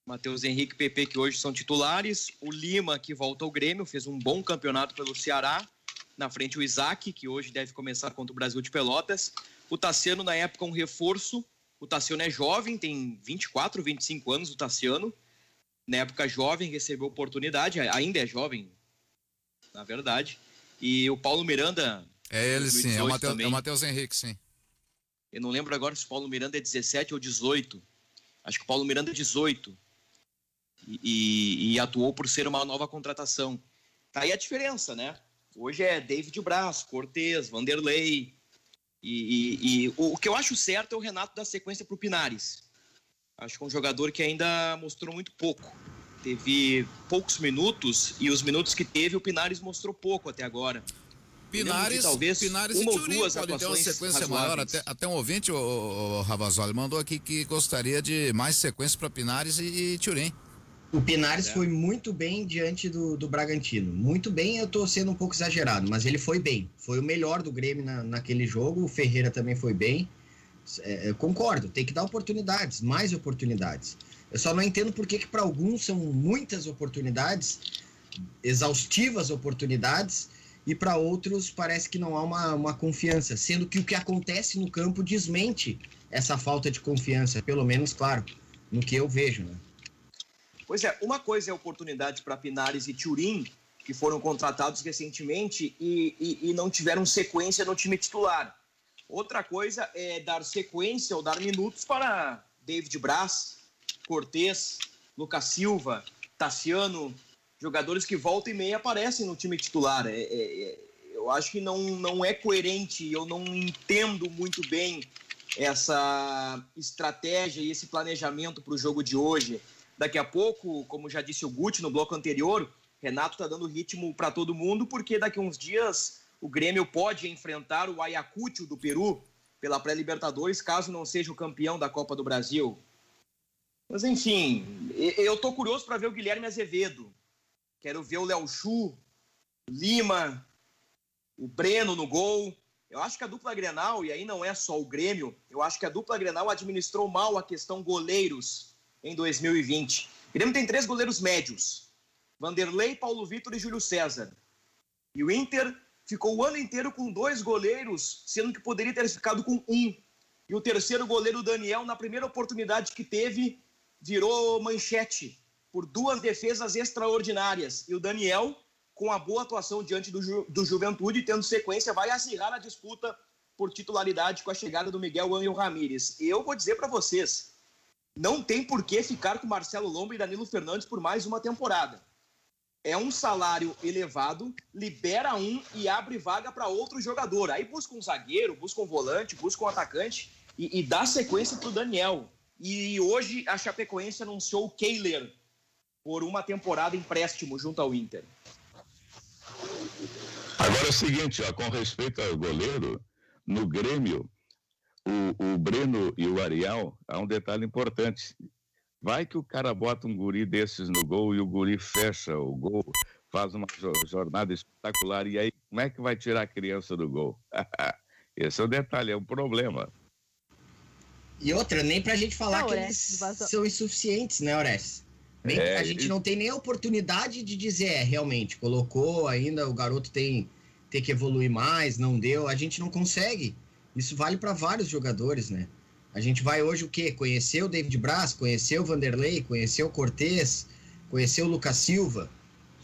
Matheus Henrique e Pepe, que hoje são titulares. O Lima, que volta ao Grêmio, fez um bom campeonato pelo Ceará. Na frente o Isaac, que hoje deve começar contra o Brasil de Pelotas. O Tassiano, na época, um reforço. O Tassiano é jovem, tem 24, 25 anos, o Tassiano. Na época jovem, recebeu oportunidade, ainda é jovem, na verdade. E o Paulo Miranda...
É ele sim, é o Matheus Henrique, sim.
Eu não lembro agora se o Paulo Miranda é 17 ou 18. Acho que o Paulo Miranda é 18. E atuou por ser uma nova contratação. Tá aí a diferença, né? Hoje é David Braz, Cortez, Vanderlei. E o que eu acho certo é o Renato dar sequência pro Pinares. Acho que é um jogador que ainda mostrou muito pouco. Teve poucos minutos e os minutos que teve o Pinares mostrou pouco até agora.
Pinares e Turim podem ter uma sequência maior. Até um ouvinte, o Rabazoli, mandou aqui que gostaria de mais sequência para Pinares e Turim.
O Pinares foi muito bem diante do Bragantino. Muito bem, eu tô sendo um pouco exagerado, mas ele foi bem. Foi o melhor do Grêmio naquele jogo. O Ferreira também foi bem. Concordo, tem que dar oportunidades, mais oportunidades. Eu só não entendo por que para alguns são muitas oportunidades, exaustivas oportunidades, e para outros parece que não há uma confiança, sendo que o que acontece no campo desmente essa falta de confiança, pelo menos, claro, no que eu vejo, né?
Pois é, uma coisa é oportunidade para Pinares e Turim, que foram contratados recentemente e não tiveram sequência no time titular. Outra coisa é dar sequência ou dar minutos para David Braz, Cortez, Lucas Silva, Tassiano, jogadores que volta e meia aparecem no time titular. Eu acho que não é coerente, eu não entendo muito bem essa estratégia e esse planejamento para o jogo de hoje. Daqui a pouco, como já disse o Guti no bloco anterior, Renato está dando ritmo para todo mundo, porque daqui a uns dias o Grêmio pode enfrentar o Ayacucho do Peru pela pré-Libertadores, caso não seja o campeão da Copa do Brasil. Mas enfim, eu tô curioso para ver o Guilherme Azevedo. Quero ver o Léo Chu, o Lima, o Breno no gol. Eu acho que a dupla Grenal, e aí não é só o Grêmio, eu acho que a dupla Grenal administrou mal a questão goleiros em 2020. O Grêmio tem 3 goleiros médios. Vanderlei, Paulo Vitor e Júlio César. E o Inter ficou o ano inteiro com 2 goleiros, sendo que poderia ter ficado com 1. E o terceiro goleiro, Daniel, na primeira oportunidade que teve, virou manchete por 2 defesas extraordinárias. E o Daniel, com a boa atuação diante do Juventude, tendo sequência, vai acirrar a disputa por titularidade com a chegada do Miguel Ángel Ramírez. E eu vou dizer para vocês, não tem por que ficar com Marcelo Lomba e Danilo Fernandes por mais uma temporada. É um salário elevado, libera um e abre vaga para outro jogador. Aí busca um zagueiro, busca um volante, busca um atacante e dá sequência para o Daniel. E hoje a Chapecoense anunciou o Kehler por uma temporada empréstimo junto ao Inter.
Agora é o seguinte, ó, com respeito ao goleiro, no Grêmio, o Breno e o Ariel, há um detalhe importante. Vai que o cara bota um guri desses no gol e o guri fecha o gol, faz uma jornada espetacular, e aí como é que vai tirar a criança do gol? Esse é o detalhe, é um problema.
E outra, nem pra gente falar que eles são insuficientes, né, Orestes? A gente não tem nem a oportunidade de dizer, realmente, colocou ainda, o garoto tem que evoluir mais, não deu, a gente não consegue. Isso vale para vários jogadores, né? A gente vai hoje o quê? Conhecer o David Braz, conhecer o Vanderlei, conhecer o Cortez, conhecer o Lucas Silva.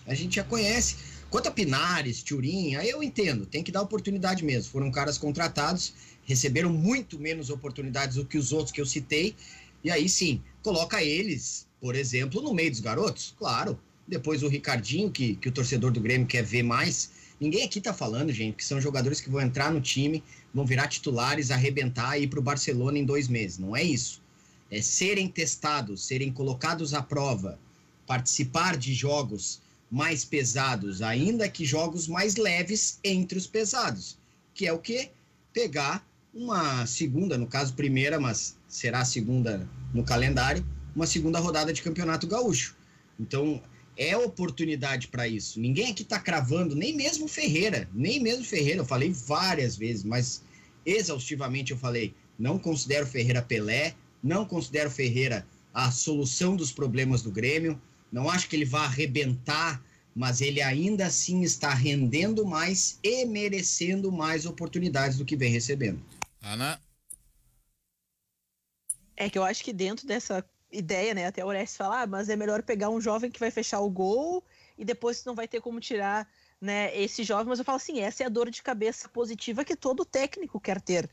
A gente já conhece. Quanto a Pinares, Thurin, aí eu entendo, tem que dar oportunidade mesmo. Foram caras contratados, receberam muito menos oportunidades do que os outros que eu citei, e aí sim, coloca eles, por exemplo, no meio dos garotos, claro. Depois o Ricardinho, que o torcedor do Grêmio quer ver mais. Ninguém aqui tá falando, gente, que são jogadores que vão entrar no time, vão virar titulares, arrebentar e ir pro Barcelona em 2 meses. Não é isso. É serem testados, serem colocados à prova, participar de jogos mais pesados, ainda que jogos mais leves entre os pesados. Que é o quê? Pegar uma segunda, no caso primeira, mas será a segunda no calendário, uma segunda rodada de Campeonato Gaúcho. Então, é oportunidade para isso. Ninguém aqui está cravando, nem mesmo Ferreira. Eu falei várias vezes, mas exaustivamente eu falei, não considero Ferreira Pelé, não considero Ferreira a solução dos problemas do Grêmio, não acho que ele vá arrebentar, mas ele ainda assim está rendendo mais e merecendo mais oportunidades do que vem recebendo.
Ana?
É que eu acho que dentro dessa ideia, né, até o Orestes falar, mas é melhor pegar um jovem que vai fechar o gol e depois não vai ter como tirar, né, esse jovem, mas eu falo assim, essa é a dor de cabeça positiva que todo técnico quer ter,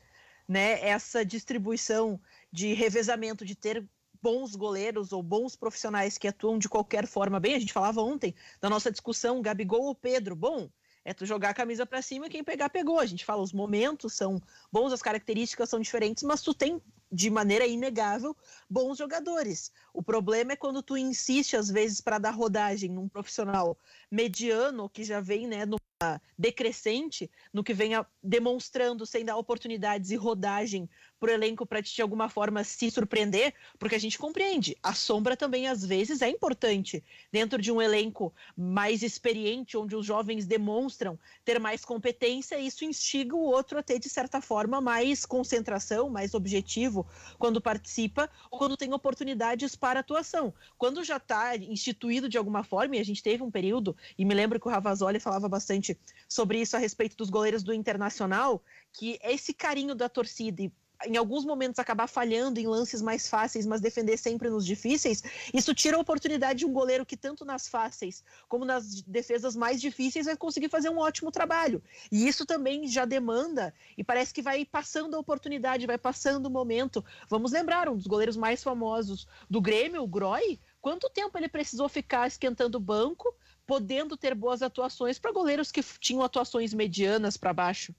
né, essa distribuição de revezamento, de ter bons goleiros ou bons profissionais que atuam de qualquer forma bem. A gente falava ontem da nossa discussão, Gabigol ou Pedro, bom, é tu jogar a camisa pra cima e quem pegar, pegou. A gente fala, os momentos são bons, as características são diferentes, mas tu tem, de maneira inegável, bons jogadores. O problema é quando tu insiste, às vezes, para dar rodagem num profissional mediano, que já vem, né, numa decrescente, no que venha demonstrando, sem dar oportunidades e rodagem pro elenco para de alguma forma se surpreender, porque a gente compreende, a sombra também às vezes é importante dentro de um elenco mais experiente, onde os jovens demonstram ter mais competência, e isso instiga o outro a ter de certa forma mais concentração, mais objetivo quando participa ou quando tem oportunidades para atuação. Quando já está instituído de alguma forma, e a gente teve um período, e me lembro que o Ravazoli falava bastante sobre isso a respeito dos goleiros do Internacional, que esse carinho da torcida e em alguns momentos acabar falhando em lances mais fáceis, mas defender sempre nos difíceis, isso tira a oportunidade de um goleiro que tanto nas fáceis como nas defesas mais difíceis vai conseguir fazer um ótimo trabalho. E isso também já demanda, e parece que vai passando a oportunidade, vai passando o momento. Vamos lembrar, um dos goleiros mais famosos do Grêmio, o Groy, quanto tempo ele precisou ficar esquentando o banco, podendo ter boas atuações para goleiros que tinham atuações medianas para baixo?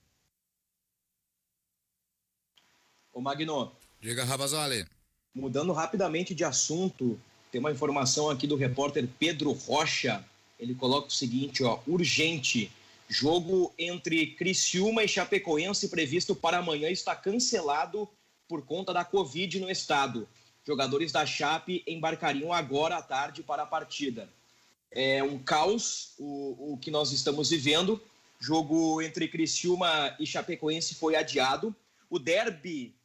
Ô Magno.
Diga, Ravazoli.
Mudando rapidamente de assunto, tem uma informação aqui do repórter Pedro Rocha. Ele coloca o seguinte, ó, urgente. Jogo entre Criciúma e Chapecoense previsto para amanhã está cancelado por conta da Covid no estado. Jogadores da Chape embarcariam agora à tarde para a partida. É um caos o que nós estamos vivendo. Jogo entre Criciúma e Chapecoense foi adiado. O derby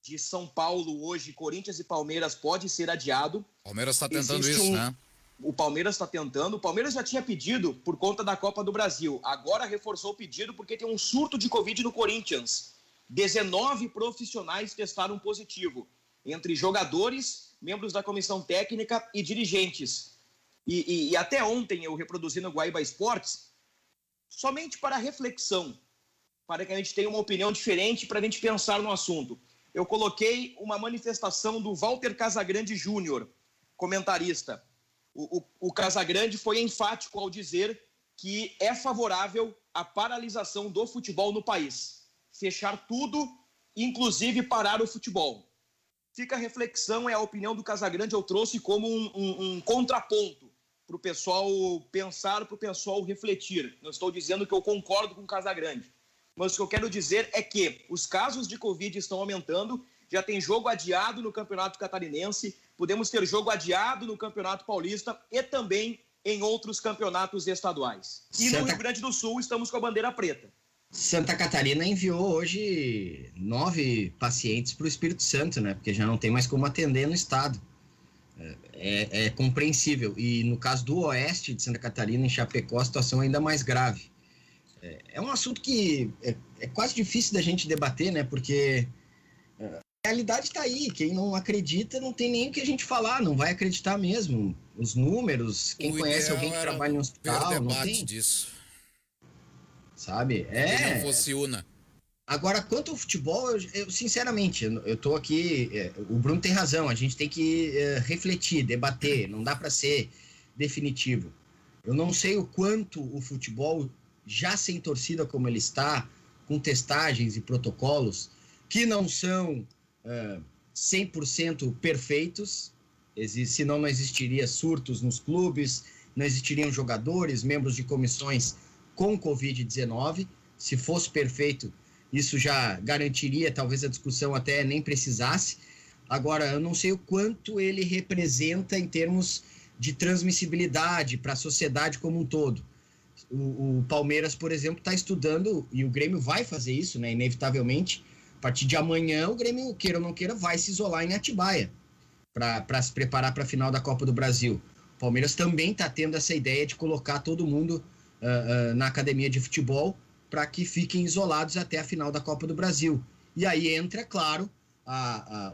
de São Paulo hoje, Corinthians e Palmeiras, pode ser adiado.
Palmeiras está tentando isso, né?
o Palmeiras está tentando. O Palmeiras já tinha pedido por conta da Copa do Brasil. Agora reforçou o pedido porque tem um surto de Covid no Corinthians. 19 profissionais testaram positivo, entre jogadores, membros da comissão técnica e dirigentes. E até ontem eu reproduzi no Guaíba Esportes, somente para reflexão, para que a gente tenha uma opinião diferente, para a gente pensar no assunto. Eu coloquei uma manifestação do Walter Casagrande Júnior, comentarista. O Casagrande foi enfático ao dizer que é favorável à paralisação do futebol no país. Fechar tudo, inclusive parar o futebol. Fica a reflexão, é a opinião do Casagrande, eu trouxe como um contraponto para o pessoal pensar, para o pessoal refletir. Não estou dizendo que eu concordo com o Casagrande, mas o que eu quero dizer é que os casos de Covid estão aumentando, já tem jogo adiado no Campeonato Catarinense, podemos ter jogo adiado no Campeonato Paulista e também em outros campeonatos estaduais. E no Rio Grande do Sul estamos com a bandeira preta.
Santa Catarina enviou hoje 9 pacientes para o Espírito Santo, né? Porque já não tem mais como atender no estado. É compreensível. E no caso do oeste de Santa Catarina, em Chapecó, a situação é ainda mais grave. É um assunto que é quase difícil da gente debater, né? Porque a realidade está aí. Quem não acredita não tem nem o que a gente falar, não vai acreditar mesmo. Os números, quem conhece alguém que trabalha no hospital, não tem
disso.
Sabe?
Se não fosse una.
Agora, quanto ao futebol, eu sinceramente, eu tô aqui, o Bruno tem razão, a gente tem que refletir, debater, não dá para ser definitivo. Eu não sei o quanto o futebol, já sem torcida como ele está, com testagens e protocolos, que não são 100% perfeitos, senão não existiria surtos nos clubes, não existiriam jogadores, membros de comissões com Covid-19. Se fosse perfeito, isso já garantiria, talvez a discussão até nem precisasse. Agora, eu não sei o quanto ele representa em termos de transmissibilidade para a sociedade como um todo. O Palmeiras, por exemplo, está estudando, e o Grêmio vai fazer isso, né, inevitavelmente. A partir de amanhã, o Grêmio, queira ou não queira, vai se isolar em Atibaia para se preparar para a final da Copa do Brasil. O Palmeiras também está tendo essa ideia de colocar todo mundo na academia de futebol para que fiquem isolados até a final da Copa do Brasil. E aí entra, claro,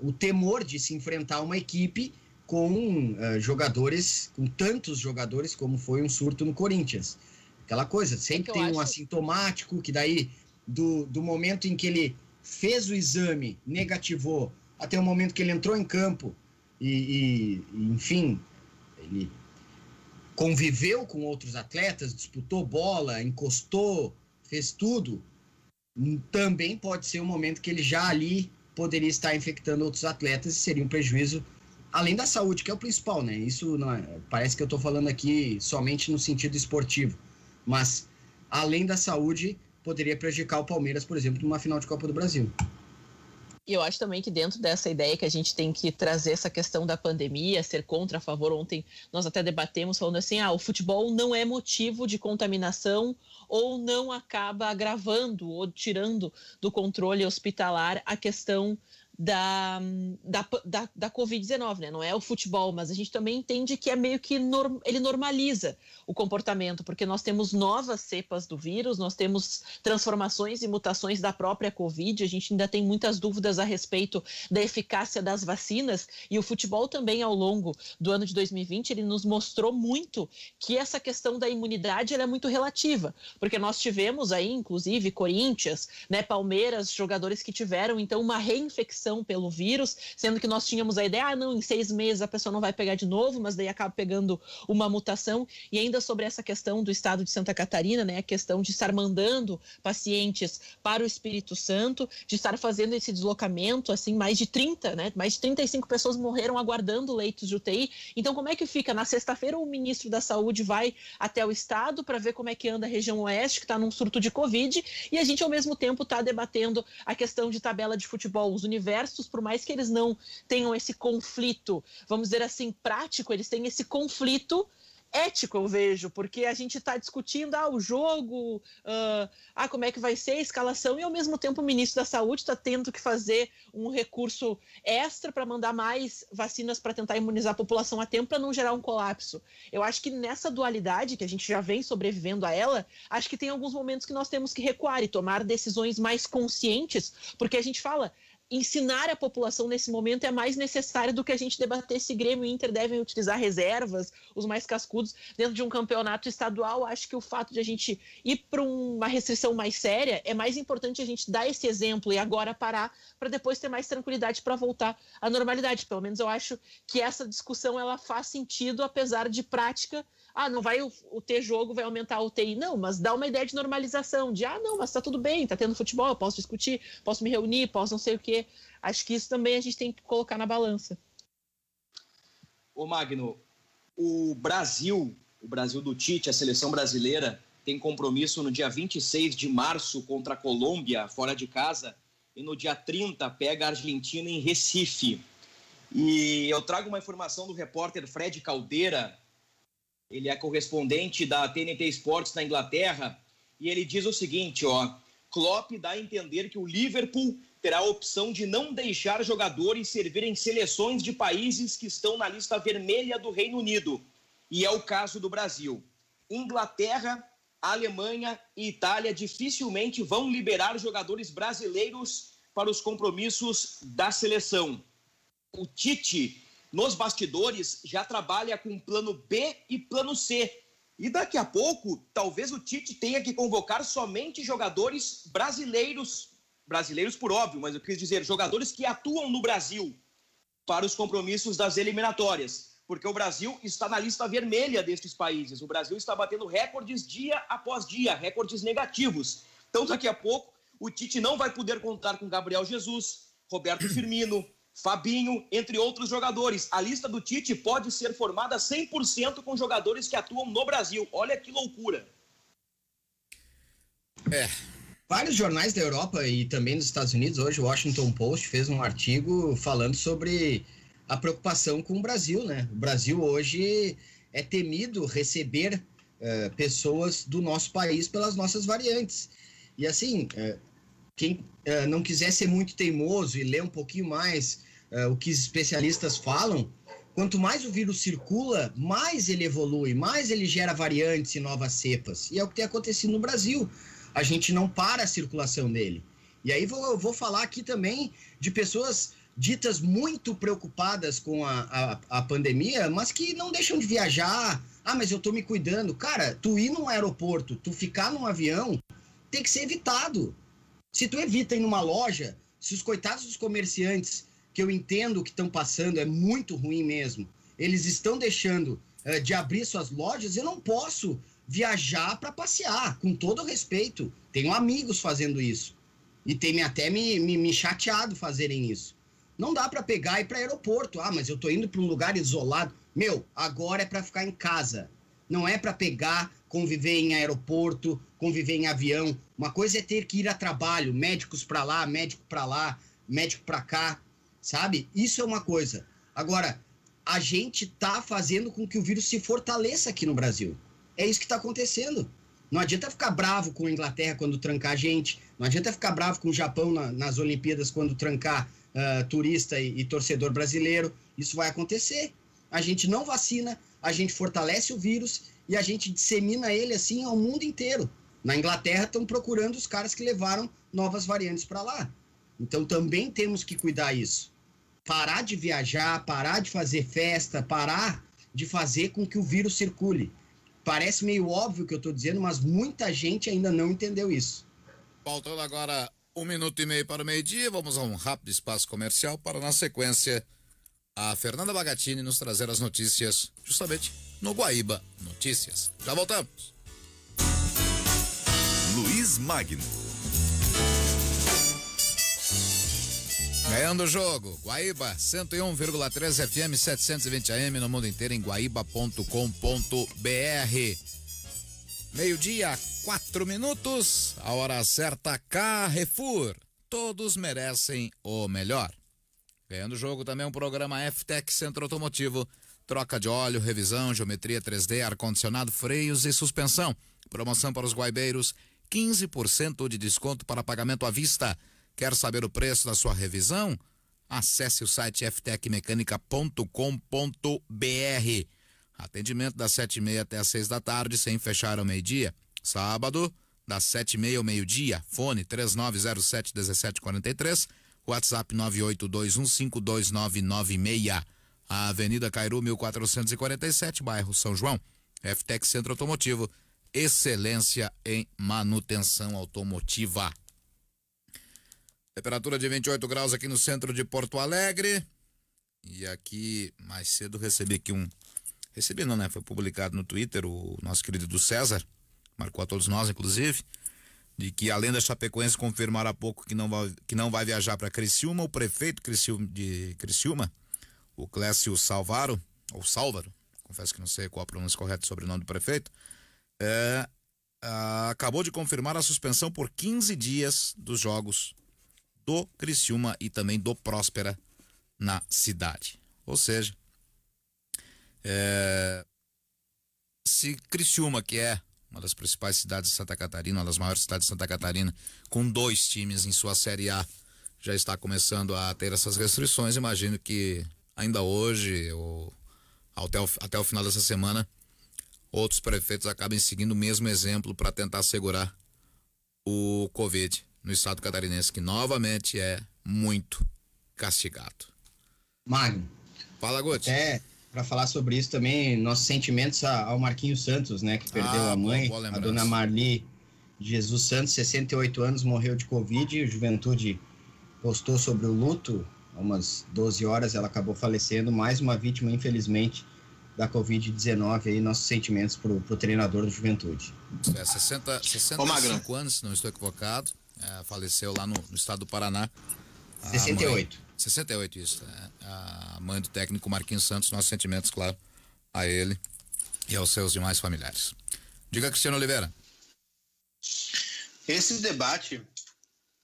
o temor de se enfrentar uma equipe com jogadores, com tantos jogadores como foi um surto no Corinthians. Aquela coisa, sempre tem um assintomático, que daí, do momento em que ele fez o exame, negativou, até o momento que ele entrou em campo enfim, ele conviveu com outros atletas, disputou bola, encostou, fez tudo, também pode ser um momento que ele já ali poderia estar infectando outros atletas e seria um prejuízo, além da saúde, que é o principal, né? Isso não parece que eu estou falando aqui somente no sentido esportivo, mas além da saúde, poderia prejudicar o Palmeiras, por exemplo, numa final de Copa do Brasil.
E eu acho também que dentro dessa ideia que a gente tem que trazer essa questão da pandemia, ser contra, a favor, ontem nós até debatemos falando assim, o futebol não é motivo de contaminação ou não acaba agravando ou tirando do controle hospitalar a questão da Covid-19, né? Não é o futebol, mas a gente também entende que é meio que ele normaliza o comportamento, porque nós temos novas cepas do vírus, nós temos transformações e mutações da própria Covid, a gente ainda tem muitas dúvidas a respeito da eficácia das vacinas, e o futebol também ao longo do ano de 2020, ele nos mostrou muito que essa questão da imunidade ela é muito relativa, porque nós tivemos aí, inclusive, Corinthians, né, Palmeiras, jogadores que tiveram, então, uma reinfecção pelo vírus, sendo que nós tínhamos a ideia, em 6 meses a pessoa não vai pegar de novo, mas daí acaba pegando uma mutação. E ainda sobre essa questão do estado de Santa Catarina, né, a questão de estar mandando pacientes para o Espírito Santo, de estar fazendo esse deslocamento, assim, mais de 35 pessoas morreram aguardando leitos de UTI. Então, como é que fica? Na sexta-feira, o ministro da Saúde vai até o estado para ver como é que anda a região oeste, que está num surto de Covid, e a gente, ao mesmo tempo, está debatendo a questão de tabela de futebol, os universos, por mais que eles não tenham esse conflito, vamos dizer assim, prático, eles têm esse conflito ético, eu vejo, porque a gente está discutindo o jogo, como é que vai ser a escalação, e ao mesmo tempo o ministro da Saúde está tendo que fazer um recurso extra para mandar mais vacinas para tentar imunizar a população a tempo para não gerar um colapso. Eu acho que nessa dualidade, que a gente já vem sobrevivendo a ela, acho que tem alguns momentos que nós temos que recuar e tomar decisões mais conscientes, porque a gente fala, ensinar a população nesse momento é mais necessário do que a gente debater se Grêmio e Inter devem utilizar reservas, os mais cascudos, dentro de um campeonato estadual. Acho que o fato de a gente ir para uma restrição mais séria é mais importante a gente dar esse exemplo e agora parar para depois ter mais tranquilidade para voltar à normalidade. Pelo menos eu acho que essa discussão ela faz sentido, apesar de prática. Não vai ter jogo, vai aumentar a UTI. Não, mas dá uma ideia de normalização, de não, mas tá tudo bem, tá tendo futebol, eu posso discutir, posso me reunir, posso não sei o quê. Acho que isso também a gente tem que colocar na balança.
Ô Magno, o Brasil do Tite, a seleção brasileira, tem compromisso no dia 26 de março contra a Colômbia, fora de casa, e no dia 30 pega a Argentina em Recife. E eu trago uma informação do repórter Fred Caldeira. Ele é correspondente da TNT Sports na Inglaterra, e ele diz o seguinte, Klopp dá a entender que o Liverpool terá a opção de não deixar jogadores servirem seleções de países que estão na lista vermelha do Reino Unido, e é o caso do Brasil. Inglaterra, Alemanha e Itália dificilmente vão liberar jogadores brasileiros para os compromissos da seleção. O Tite, nos bastidores, já trabalha com plano B e plano C. E daqui a pouco, talvez o Tite tenha que convocar somente jogadores brasileiros por óbvio, mas eu quis dizer jogadores que atuam no Brasil para os compromissos das eliminatórias. Porque o Brasil está na lista vermelha destes países. O Brasil está batendo recordes dia após dia, recordes negativos. Então, daqui a pouco, o Tite não vai poder contar com Gabriel Jesus, Roberto Firmino, Fabinho, entre outros jogadores. A lista do Tite pode ser formada 100% com jogadores que atuam no Brasil. Olha que loucura.
Vários jornais da Europa e também dos Estados Unidos, hoje o Washington Post fez um artigo falando sobre a preocupação com o Brasil, né? O Brasil hoje é temido receber pessoas do nosso país pelas nossas variantes. E assim, quem não quiser ser muito teimoso e ler um pouquinho mais o que os especialistas falam, quanto mais o vírus circula, mais ele evolui, mais ele gera variantes e novas cepas. E é o que tem acontecido no Brasil. A gente não para a circulação dele. E aí eu vou falar aqui também de pessoas ditas muito preocupadas com a pandemia, mas que não deixam de viajar. Mas eu tô me cuidando. Cara, tu ir num aeroporto, tu ficar num avião, tem que ser evitado. Se tu evita ir numa loja, se os coitados dos comerciantes, que eu entendo que estão passando, é muito ruim mesmo, eles estão deixando de abrir suas lojas, eu não posso viajar para passear, com todo respeito. Tenho amigos fazendo isso. E tem até me chateado fazerem isso. Não dá para pegar e ir para aeroporto. Mas eu tô indo para um lugar isolado. Meu, agora é para ficar em casa. Não é para pegar, conviver em aeroporto, conviver em avião. Uma coisa é ter que ir a trabalho, médicos para lá, médico para cá, sabe? Isso é uma coisa. Agora, a gente tá fazendo com que o vírus se fortaleça aqui no Brasil. É isso que está acontecendo. Não adianta ficar bravo com a Inglaterra quando trancar a gente. Não adianta ficar bravo com o Japão nas Olimpíadas quando trancar turista e torcedor brasileiro. Isso vai acontecer. A gente não vacina, a gente fortalece o vírus e a gente dissemina ele assim ao mundo inteiro. Na Inglaterra estão procurando os caras que levaram novas variantes para lá. Então também temos que cuidar isso. Parar de viajar, parar de fazer festa, parar de fazer com que o vírus circule. Parece meio óbvio o que eu estou dizendo, mas muita gente ainda não entendeu isso.
Faltando agora 1 minuto e meio para o meio-dia, vamos a um rápido espaço comercial para, na sequência, a Fernanda Bagatini nos trazer as notícias justamente no Guaíba Notícias. Já voltamos.
Luiz Magno.
Ganhando o jogo, Guaíba 101,3 FM 720 AM no mundo inteiro em guaíba.com.br. Meio-dia, 4 minutos, a hora certa, Carrefour. Todos merecem o melhor. Ganhando o jogo também um programa F-Tech Centro Automotivo troca de óleo, revisão, geometria 3D, ar-condicionado, freios e suspensão. Promoção para os guaibeiros, 15% de desconto para pagamento à vista. Quer saber o preço da sua revisão? Acesse o site ftecmecanica.com.br. Atendimento das 7h30 até as 6 da tarde, sem fechar ao meio-dia. Sábado, das 7h30 ao meio-dia. Fone 3907-1743, WhatsApp 982152996. A Avenida Cairu, 1447, bairro São João. FTEC Centro Automotivo, excelência em manutenção automotiva. Temperatura de 28 graus aqui no centro de Porto Alegre. E aqui, mais cedo, recebi aqui Recebi não, né? Foi publicado no Twitter, o nosso querido do César, marcou a todos nós, inclusive, de que além da Chapecoense confirmar há pouco que não vai viajar para Criciúma, o prefeito de Criciúma, o Clécio Salvaro, ou Sálvaro, confesso que não sei qual a pronúncia correta do sobrenome do prefeito, acabou de confirmar a suspensão por 15 dias dos jogos do Criciúma e também do Próspera na cidade. Ou seja, se Criciúma, que é uma das principais cidades de Santa Catarina, uma das maiores cidades de Santa Catarina, com 2 times em sua Série A, já está começando a ter essas restrições, imagino que ainda hoje ou até o final dessa semana outros prefeitos acabem seguindo o mesmo exemplo para tentar segurar o Covid no estado catarinense, que novamente é muito castigado.
Magno.
Fala, Guti.
Para falar sobre isso também, nossos sentimentos ao Marquinhos Santos, né, que perdeu a mãe, a dona Marli Jesus Santos, 68 anos, morreu de Covid. O Juventude postou sobre o luto, há umas 12 horas ela acabou falecendo, mais uma vítima, infelizmente, da Covid-19. Aí nossos sentimentos pro treinador do Juventude.
65 anos, se não estou equivocado, faleceu lá no estado do Paraná.
68.
68, isso. A mãe do técnico Marquinhos Santos, nossos sentimentos, claro, a ele e aos seus demais familiares. Diga, Cristiano Oliveira.
Esse debate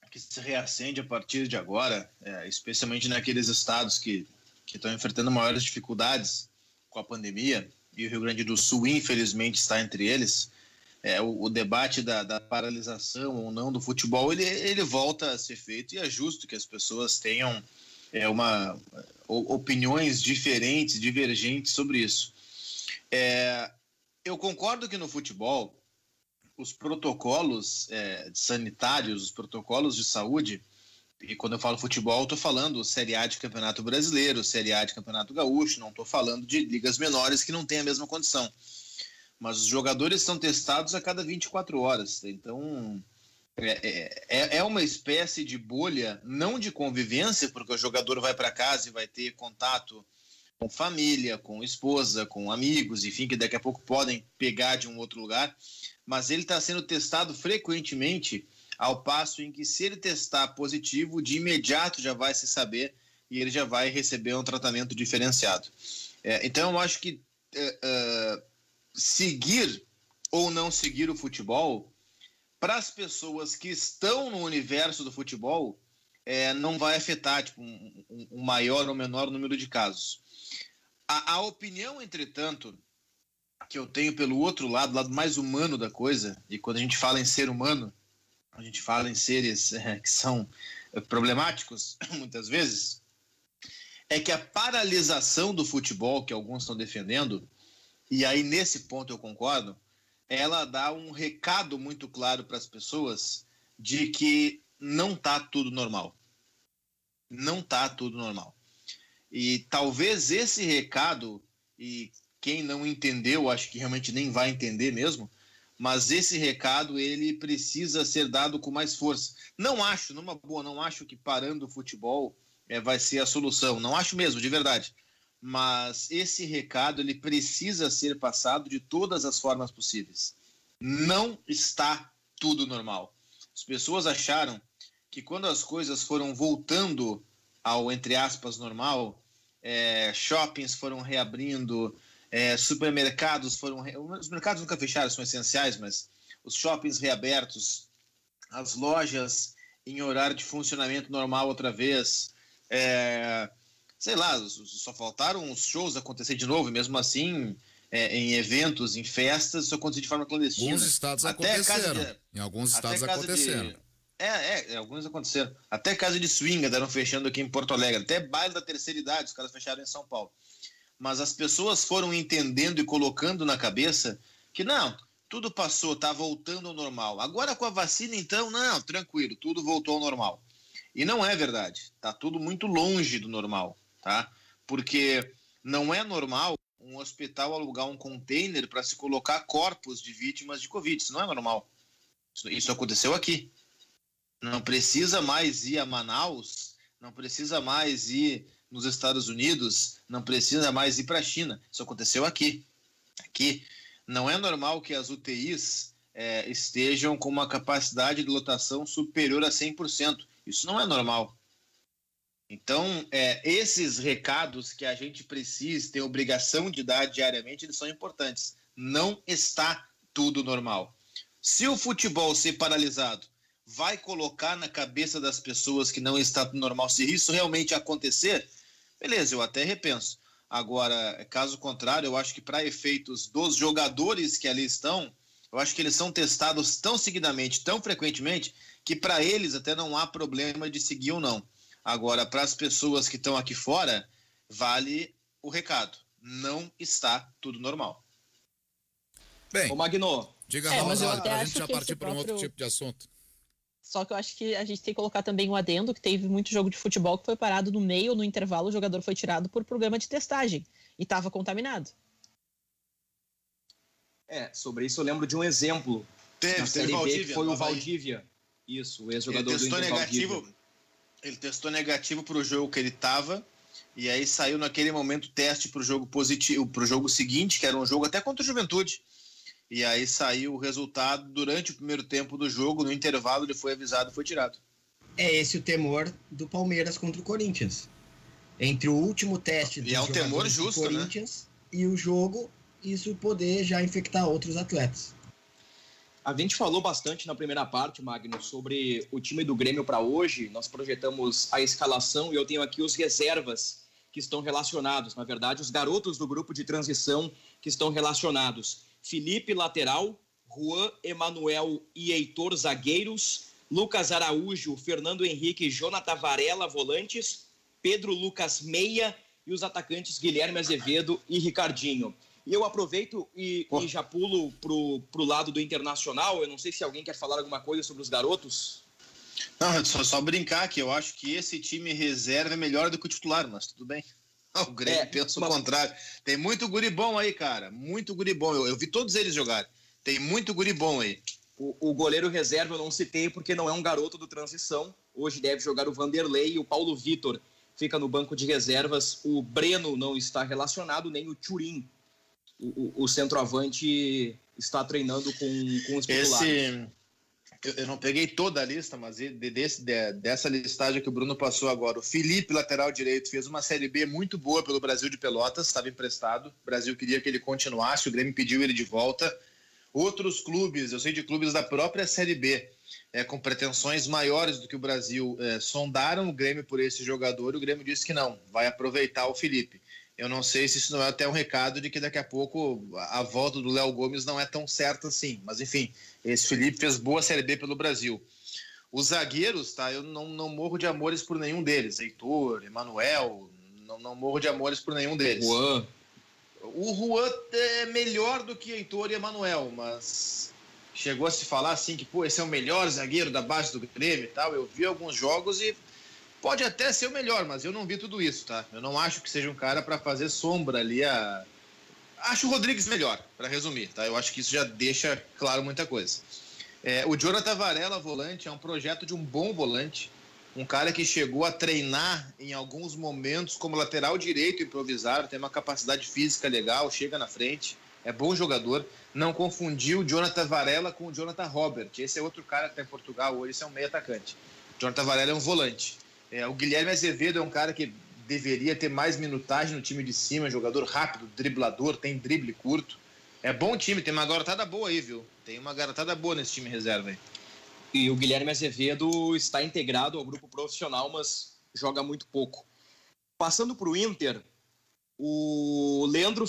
que se reacende a partir de agora, especialmente naqueles estados que estão enfrentando maiores dificuldades com a pandemia, e o Rio Grande do Sul, infelizmente, está entre eles, o debate da paralisação ou não do futebol, ele volta a ser feito, e é justo que as pessoas tenham opiniões diferentes, divergentes sobre isso. Eu concordo que no futebol os protocolos sanitários, os protocolos de saúde, e quando eu falo futebol, estou falando Série A de Campeonato Brasileiro, Série A de Campeonato Gaúcho, não estou falando de ligas menores que não têm a mesma condição. Mas os jogadores são testados a cada 24 horas. Então, é uma espécie de bolha, não de convivência, porque o jogador vai para casa e vai ter contato com família, com esposa, com amigos, enfim, que daqui a pouco podem pegar de um outro lugar, mas ele está sendo testado frequentemente, ao passo em que, se ele testar positivo, de imediato já vai se saber e ele já vai receber um tratamento diferenciado. Então, eu acho que seguir ou não seguir o futebol, para as pessoas que estão no universo do futebol, não vai afetar um maior ou menor número de casos. A opinião, entretanto, que eu tenho pelo outro lado mais humano da coisa, e quando a gente fala em ser humano, a gente fala em seres que são problemáticos, muitas vezes, é que a paralisação do futebol, que alguns estão defendendo, e aí nesse ponto eu concordo, ela dá um recado muito claro para as pessoas de que não está tudo normal. Não está tudo normal. E talvez esse recado, e quem não entendeu, acho que realmente nem vai entender mesmo, mas esse recado, ele precisa ser dado com mais força. Não acho, numa boa, não acho que parando o futebol vai ser a solução. Não acho mesmo, de verdade. Mas esse recado, ele precisa ser passado de todas as formas possíveis. Não está tudo normal. As pessoas acharam que quando as coisas foram voltando ao, entre aspas, normal, shoppings foram reabrindo, supermercados foram... Os mercados nunca fecharam, são essenciais, mas os shoppings reabertos, as lojas em horário de funcionamento normal outra vez, sei lá, só faltaram os shows acontecer de novo, e mesmo assim, em eventos, em festas, isso acontecia de forma clandestina.
Alguns estados aconteceram. Em alguns estados aconteceram.
Alguns aconteceram. Até casa de swing andaram fechando aqui em Porto Alegre. Até baile da terceira idade, os caras fecharam em São Paulo. Mas as pessoas foram entendendo e colocando na cabeça que não, tudo passou, tá voltando ao normal. Agora com a vacina, então, não, tranquilo, tudo voltou ao normal. E não é verdade. Tá tudo muito longe do normal, tá? Porque não é normal um hospital alugar um container para se colocar corpos de vítimas de Covid. Isso não é normal. Isso aconteceu aqui. Não precisa mais ir a Manaus, não precisa mais ir nos Estados Unidos, não precisa mais ir para a China. Isso aconteceu aqui. Aqui não é normal que as UTIs estejam com uma capacidade de lotação superior a 100%. Isso não é normal. Então, esses recados que a gente precisa, tem obrigação de dar diariamente, eles são importantes. Não está tudo normal. Se o futebol ser paralisado vai colocar na cabeça das pessoas que não está tudo normal, se isso realmente acontecer, beleza, eu até repenso. Agora, caso contrário, eu acho que para efeitos dos jogadores que ali estão, eu acho que eles são testados tão seguidamente, tão frequentemente, que para eles até não há problema de seguir ou não. Agora, para as pessoas que estão aqui fora, vale o recado. Não está tudo normal.
Bem,
ô Magno,
diga, Raul, para a gente já partir para um outro tipo de assunto.
Só que eu acho que a gente tem que colocar também um adendo, que teve muito jogo de futebol que foi parado no meio, no intervalo, o jogador foi tirado por programa de testagem e estava contaminado.
Sobre isso eu lembro de um exemplo.
Teve Valdívia,
que foi o Valdívia. Isso, o ex-jogador do Inter, Valdívia.
Ele testou negativo para o jogo que ele estava, e aí saiu naquele momento teste para o jogo positivo, para o jogo seguinte, que era um jogo até contra o Juventude. E aí saiu o resultado durante o primeiro tempo do jogo, no intervalo ele foi avisado e foi tirado.
É esse o temor do Palmeiras contra o Corinthians. Entre o último teste do
temor justo,
do Corinthians, né? E o jogo, isso poder já infectar outros atletas.
A gente falou bastante na primeira parte, Magno, sobre o time do Grêmio para hoje. Nós projetamos a escalação e eu tenho aqui os reservas que estão relacionados. Na verdade, os garotos do grupo de transição que estão relacionados. Felipe, lateral, Juan, Emanuel e Heitor, zagueiros, Lucas Araújo, Fernando Henrique e Jonathan Varela, volantes, Pedro Lucas, meia, e os atacantes Guilherme Azevedo e Ricardinho. E eu aproveito e já pulo pro lado do Internacional. Eu não sei se alguém quer falar alguma coisa sobre os garotos.
Não, só brincar que eu acho que esse time reserva é melhor do que o titular, mas tudo bem. O Grêmio pensa o contrário. Tem muito guri bom aí, cara. Muito guri bom. Eu vi todos eles jogarem. Tem muito guri bom aí.
O goleiro reserva eu não citei porque não é um garoto do transição. Hoje deve jogar o Vanderlei e o Paulo Vitor fica no banco de reservas. O Breno não está relacionado, nem o Thurin. O centroavante está treinando com os titulares.
Eu não peguei toda a lista, mas dessa listagem que o Bruno passou agora, o Felipe, lateral direito, fez uma Série B muito boa pelo Brasil de Pelotas, estava emprestado, o Brasil queria que ele continuasse, o Grêmio pediu ele de volta. Outros clubes, eu sei de clubes da própria Série B, com pretensões maiores do que o Brasil, sondaram o Grêmio por esse jogador, e o Grêmio disse que não, vai aproveitar o Felipe. Eu não sei se isso não é até um recado de que daqui a pouco a volta do Léo Gomes não é tão certa assim. Mas, enfim, esse Felipe fez boa Série B pelo Brasil. Os zagueiros, tá? Eu não morro de amores por nenhum deles. Heitor, Emanuel, não morro de amores por nenhum deles.
Juan.
O Juan é melhor do que Heitor e Emanuel, mas chegou a se falar assim que, esse é o melhor zagueiro da base do Grêmio e tal. Eu vi alguns jogos e pode até ser o melhor, mas eu não vi tudo isso, tá? Eu não acho que seja um cara para fazer sombra ali Acho o Rodrigues melhor, para resumir, tá? Eu acho que isso já deixa claro muita coisa. O Jonathan Varela, volante, é um projeto de um bom volante, um cara que chegou a treinar em alguns momentos como lateral direito improvisado, tem uma capacidade física legal, chega na frente, é bom jogador. Não confundiu o Jonathan Varela com o Jonathan Robert. Esse é outro cara que está em Portugal hoje, esse é um meio atacante. O Jonathan Varela é um volante. O Guilherme Azevedo é um cara que deveria ter mais minutagem no time de cima, jogador rápido, driblador, tem drible curto. É bom time, tem uma garotada boa aí, viu? Tem uma garotada boa nesse time reserva aí.
E o Guilherme Azevedo está integrado ao grupo profissional, mas joga muito pouco. Passando para o Inter, o Leandro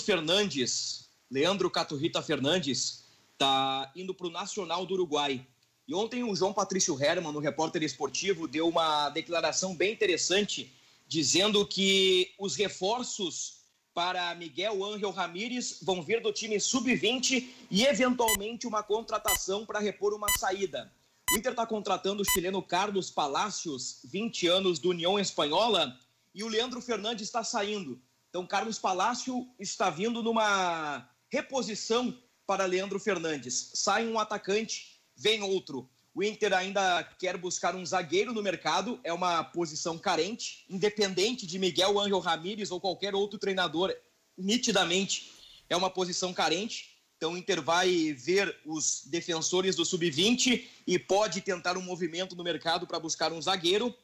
Caturrita Fernandes, está indo para o Nacional do Uruguai. E ontem o João Patrício Hermann, no Repórter Esportivo, deu uma declaração bem interessante, dizendo que os reforços para Miguel Ángel Ramírez vão vir do time sub-20 e, eventualmente, uma contratação para repor uma saída. O Inter está contratando o chileno Carlos Palacios, 20 anos, do União Espanhola, e o Leandro Fernandes está saindo. Então, Carlos Palacios está vindo numa reposição para Leandro Fernandes. Sai um atacante, vem outro. O Inter ainda quer buscar um zagueiro no mercado, é uma posição carente, independente de Miguel Ángel Ramírez ou qualquer outro treinador, nitidamente é uma posição carente. Então o Inter vai ver os defensores do Sub-20 e pode tentar um movimento no mercado para buscar um zagueiro.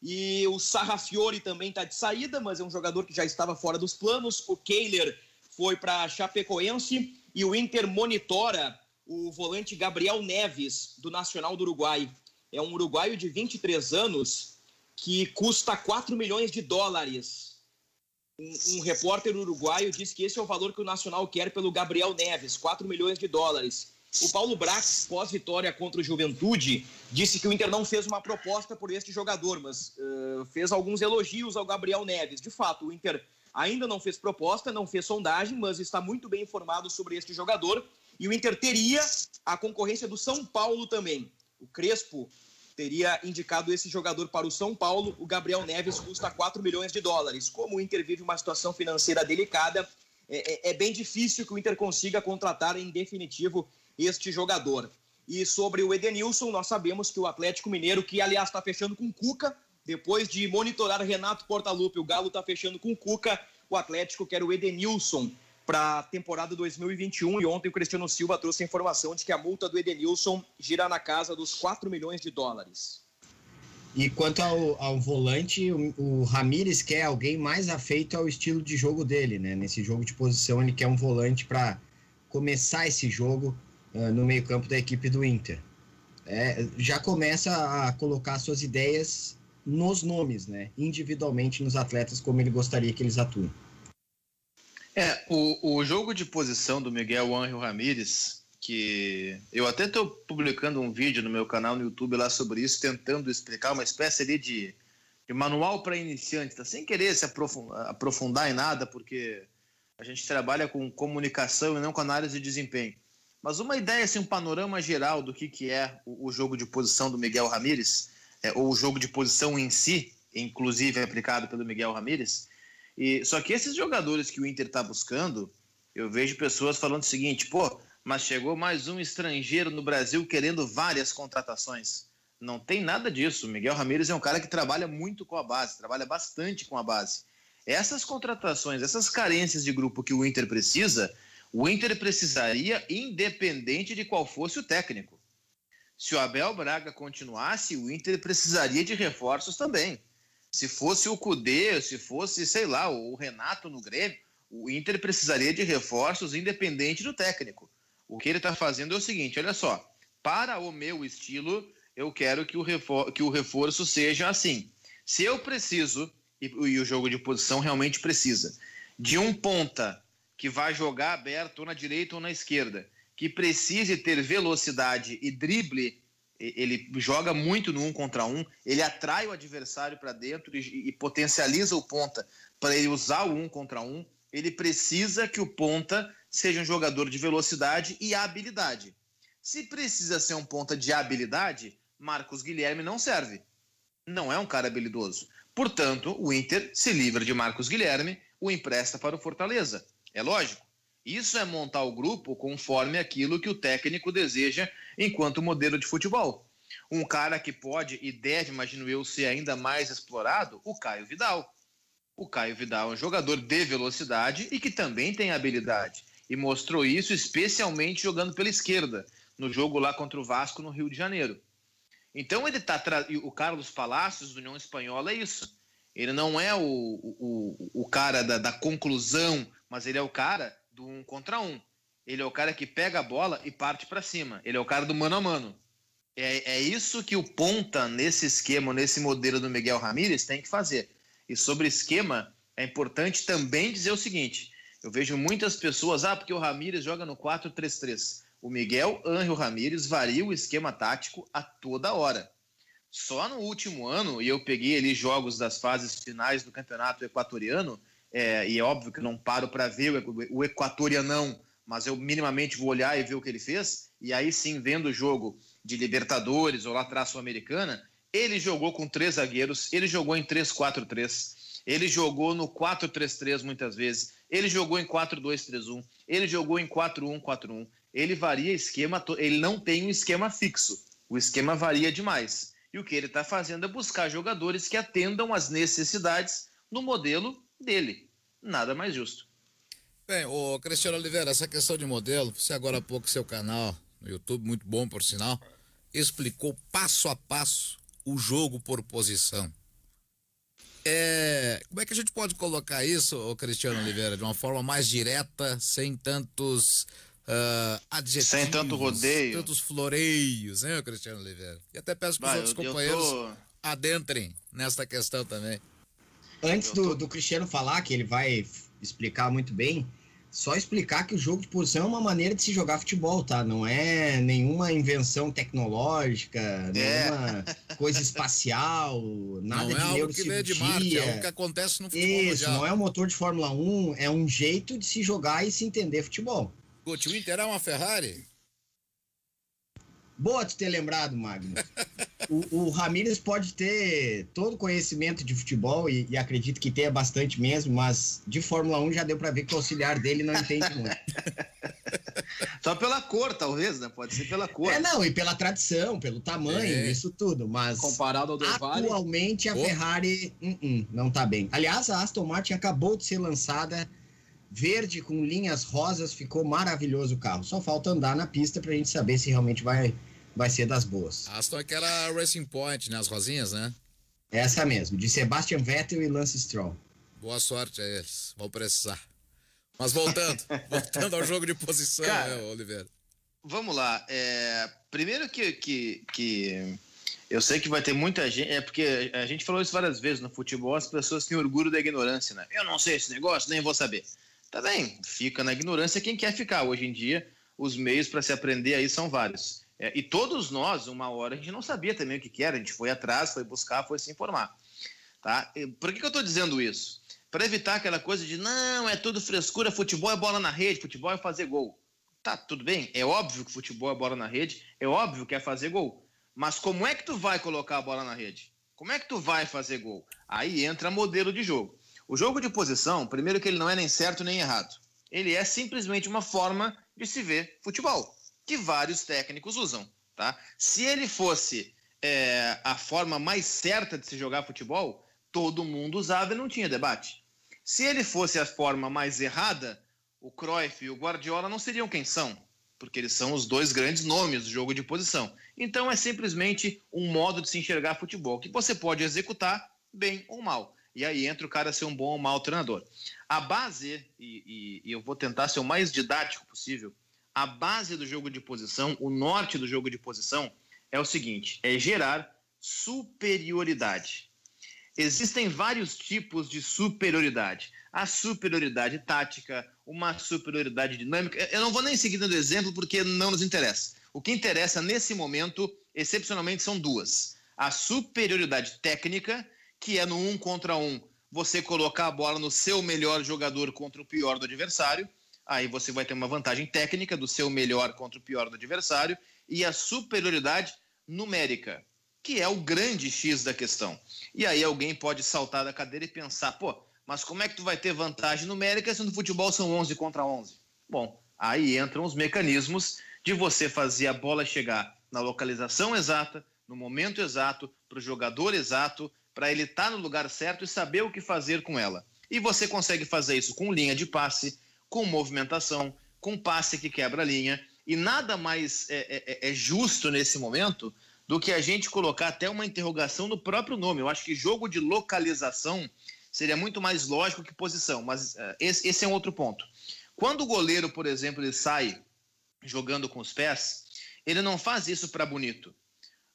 E o Sarrafiori também está de saída, mas é um jogador que já estava fora dos planos. O Kehler foi para a Chapecoense e o Inter monitora o volante Gabriel Neves, do Nacional do Uruguai. É um uruguaio de 23 anos que custa 4 milhões de dólares. Um repórter uruguaio disse que esse é o valor que o Nacional quer pelo Gabriel Neves, 4 milhões de dólares. O Paulo Brax, pós-vitória contra o Juventude, disse que o Inter não fez uma proposta por este jogador, mas fez alguns elogios ao Gabriel Neves. De fato, o Inter ainda não fez proposta, não fez sondagem, mas está muito bem informado sobre este jogador. E o Inter teria a concorrência do São Paulo também. O Crespo teria indicado esse jogador para o São Paulo. O Gabriel Neves custa 4 milhões de dólares. Como o Inter vive uma situação financeira delicada, é bem difícil que o Inter consiga contratar em definitivo este jogador. E sobre o Edenilson, nós sabemos que o Atlético Mineiro, que aliás está fechando com o Cuca, depois de monitorar Renato Portaluppi, o Galo está fechando com o Cuca, o Atlético quer o Edenilson para a temporada 2021, e ontem o Cristiano Silva trouxe a informação de que a multa do Edenilson gira na casa dos 4 milhões de dólares.
E quanto ao volante, o Ramírez quer alguém mais afeito ao estilo de jogo dele, né? Nesse jogo de posição, ele quer um volante para começar esse jogo no meio-campo da equipe do Inter. Já começa a colocar suas ideias nos nomes, né? Individualmente nos atletas, como ele gostaria que eles atuem.
O jogo de posição do Miguel Ángel Ramírez, que eu até estou publicando um vídeo no meu canal no YouTube lá sobre isso, tentando explicar uma espécie ali de manual para iniciantes, tá? Sem querer se aprofundar em nada, porque a gente trabalha com comunicação e não com análise de desempenho. Mas uma ideia, assim, um panorama geral do que é o jogo de posição do Miguel Ramírez, ou o jogo de posição em si, inclusive aplicado pelo Miguel Ramírez. Só que esses jogadores que o Inter está buscando, eu vejo pessoas falando o seguinte: mas chegou mais um estrangeiro no Brasil querendo várias contratações. Não tem nada disso. O Miguel Ramírez é um cara que trabalha muito com a base, trabalha bastante com a base. Essas contratações, essas carências de grupo que o Inter precisa, o Inter precisaria independente de qual fosse o técnico. Se o Abel Braga continuasse, o Inter precisaria de reforços também. Se fosse o Cudê, se fosse, sei lá, o Renato no Grêmio, o Inter precisaria de reforços independente do técnico. O que ele está fazendo é o seguinte: olha só, para o meu estilo, eu quero que o reforço seja assim. Se eu preciso, e o jogo de posição realmente precisa, de um ponta que vai jogar aberto ou na direita ou na esquerda, que precise ter velocidade e drible. Ele joga muito no 1 contra 1, ele atrai o adversário para dentro e potencializa o ponta para ele usar o 1 contra 1. Ele precisa que o ponta seja um jogador de velocidade e habilidade. Se precisa ser um ponta de habilidade, Marcos Guilherme não serve. Não é um cara habilidoso. Portanto, o Inter se livra de Marcos Guilherme, o empresta para o Fortaleza. É lógico. Isso é montar o grupo conforme aquilo que o técnico deseja enquanto modelo de futebol. Um cara que pode e deve, imagino eu, ser ainda mais explorado, o Caio Vidal. O Caio Vidal é um jogador de velocidade e que também tem habilidade. E mostrou isso especialmente jogando pela esquerda, no jogo lá contra o Vasco no Rio de Janeiro. Então o Carlos Palacios, do União Espanhola, é isso. Ele não é o cara da conclusão, mas ele é o cara do 1 contra 1. Ele é o cara que pega a bola e parte para cima. Ele é o cara do mano a mano. É isso que o ponta, nesse esquema, nesse modelo do Miguel Ramírez, tem que fazer. E sobre esquema, é importante também dizer o seguinte, eu vejo muitas pessoas, porque o Ramírez joga no 4-3-3. O Miguel Ángel Ramírez varia o esquema tático a toda hora. Só no último ano, e eu peguei ali jogos das fases finais do campeonato equatoriano, e é óbvio que não paro para ver o equatorianão, mas eu minimamente vou olhar e ver o que ele fez, e aí sim, vendo o jogo de Libertadores ou lá atrás Sul-Americana, ele jogou com 3 zagueiros, ele jogou em 3-4-3, ele jogou no 4-3-3 muitas vezes, ele jogou em 4-2-3-1, ele jogou em 4-1-4-1, ele varia esquema, ele não tem um esquema fixo, o esquema varia demais. E o que ele está fazendo é buscar jogadores que atendam às necessidades no modelo dele. Nada mais justo.
Bem, ô Cristiano Oliveira, essa questão de modelo, você agora há pouco seu canal no YouTube, muito bom por sinal, explicou passo a passo o jogo por posição. Como é que a gente pode colocar isso, ô Cristiano Oliveira, de uma forma mais direta, sem tantos adjetivos,
sem tanto rodeio,
tantos floreios, né, Cristiano Oliveira? E até peço que os outros companheiros adentrem nesta questão também.
Antes do Cristiano falar, que ele vai explicar muito bem, só explicar que o jogo de posição é uma maneira de se jogar futebol, tá? Não é nenhuma invenção tecnológica, nenhuma coisa espacial, nada de neurocirurgia. Não é algo que veio de Marte,
é algo que acontece no futebol mundial.
Não é um motor de Fórmula 1, é um jeito de se jogar e se entender futebol.
Guti, o Inter é uma Ferrari?
Boa tu ter lembrado, Magno. O Ramírez pode ter todo conhecimento de futebol e acredito que tenha bastante mesmo, mas de Fórmula 1 já deu pra ver que o auxiliar dele não entende muito.
Só pela cor, talvez, né? Pode ser pela cor.
Não, e pela tradição, pelo tamanho, isso tudo, mas
comparado ao Del Valle,
atualmente a Ferrari não tá bem. Aliás, a Aston Martin acabou de ser lançada verde com linhas rosas, ficou maravilhoso o carro. Só falta andar na pista pra gente saber se realmente vai ser das boas.
Aston é aquela Racing Point, né? As rosinhas, né?
Essa mesmo, de Sebastian Vettel e Lance Stroll.
Boa sorte a eles, vão precisar. Mas voltando ao jogo de posição,
cara,
né, Oliveira?
Vamos lá. Primeiro que eu sei que vai ter muita gente, porque a gente falou isso várias vezes no futebol, as pessoas têm orgulho da ignorância, né? Eu não sei esse negócio, nem vou saber. Tá bem, fica na ignorância quem quer ficar. Hoje em dia, os meios para se aprender aí são vários. E todos nós, uma hora, a gente não sabia também o que era, a gente foi atrás, foi buscar, foi se informar. Tá? Por que eu estou dizendo isso? Para evitar aquela coisa de, não, é tudo frescura, futebol é bola na rede, futebol é fazer gol. Tá, tudo bem, é óbvio que futebol é bola na rede, é óbvio que é fazer gol. Mas como é que tu vai colocar a bola na rede? Como é que tu vai fazer gol? Aí entra modelo de jogo. O jogo de posição, primeiro que ele não é nem certo nem errado. Ele é simplesmente uma forma de se ver futebol, que vários técnicos usam, tá? Se ele fosse a forma mais certa de se jogar futebol, todo mundo usava e não tinha debate. Se ele fosse a forma mais errada, o Cruyff e o Guardiola não seriam quem são, porque eles são os dois grandes nomes do jogo de posição. Então é simplesmente um modo de se enxergar futebol, que você pode executar bem ou mal. E aí entra o cara ser um bom ou mau treinador. A base, e eu vou tentar ser o mais didático possível, a base do jogo de posição, o norte do jogo de posição é o seguinte, é gerar superioridade. Existem vários tipos de superioridade. A superioridade tática, uma superioridade dinâmica. Eu não vou nem seguir dando exemplo porque não nos interessa. O que interessa nesse momento, excepcionalmente, são duas. A superioridade técnica, que é no 1 contra 1, você colocar a bola no seu melhor jogador contra o pior do adversário. Aí você vai ter uma vantagem técnica do seu melhor contra o pior do adversário. E a superioridade numérica, que é o grande X da questão. E aí alguém pode saltar da cadeira e pensar, mas como é que tu vai ter vantagem numérica se no futebol são 11 contra 11? Bom, aí entram os mecanismos de você fazer a bola chegar na localização exata, no momento exato, para o jogador exato, para ele estar no lugar certo e saber o que fazer com ela. E você consegue fazer isso com linha de passe, com movimentação, com passe que quebra a linha, e nada mais é justo nesse momento do que a gente colocar até uma interrogação no próprio nome. Eu acho que jogo de localização seria muito mais lógico que posição, mas esse é um outro ponto. Quando o goleiro, por exemplo, ele sai jogando com os pés, ele não faz isso para bonito.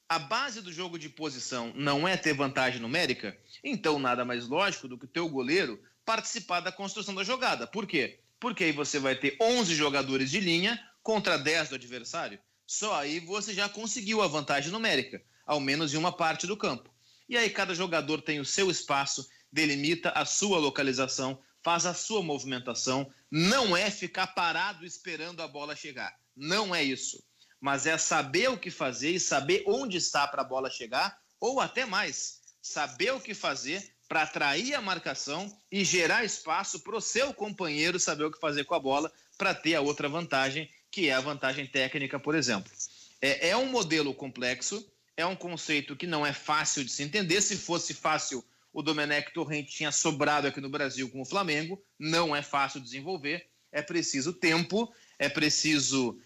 A base do jogo de posição não é ter vantagem numérica, então nada mais lógico do que o teu goleiro participar da construção da jogada. Por quê? Porque aí você vai ter 11 jogadores de linha contra 10 do adversário. Só aí você já conseguiu a vantagem numérica, ao menos em uma parte do campo. E aí cada jogador tem o seu espaço, delimita a sua localização, faz a sua movimentação. Não é ficar parado esperando a bola chegar. Não é isso. Mas é saber o que fazer e saber onde está para a bola chegar, ou até mais, saber o que fazer para atrair a marcação e gerar espaço para o seu companheiro saber o que fazer com a bola para ter a outra vantagem, que é a vantagem técnica, por exemplo. É um modelo complexo, é um conceito que não é fácil de se entender. Se fosse fácil, o Domenech Torrent tinha sobrado aqui no Brasil com o Flamengo. Não é fácil desenvolver, é preciso tempo, é preciso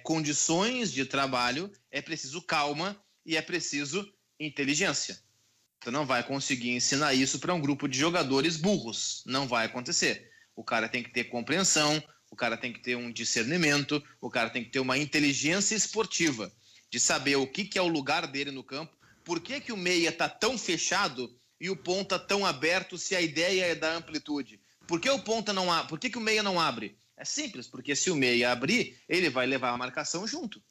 condições de trabalho, é preciso calma e é preciso inteligência. Você não vai conseguir ensinar isso para um grupo de jogadores burros. Não vai acontecer. O cara tem que ter compreensão, o cara tem que ter um discernimento, o cara tem que ter uma inteligência esportiva de saber o que é o lugar dele no campo, por que o meia está tão fechado e o ponta tão aberto se a ideia é da amplitude. Por que o ponta não abre? Por que o meia não abre? É simples, porque se o meia abrir, ele vai levar a marcação junto.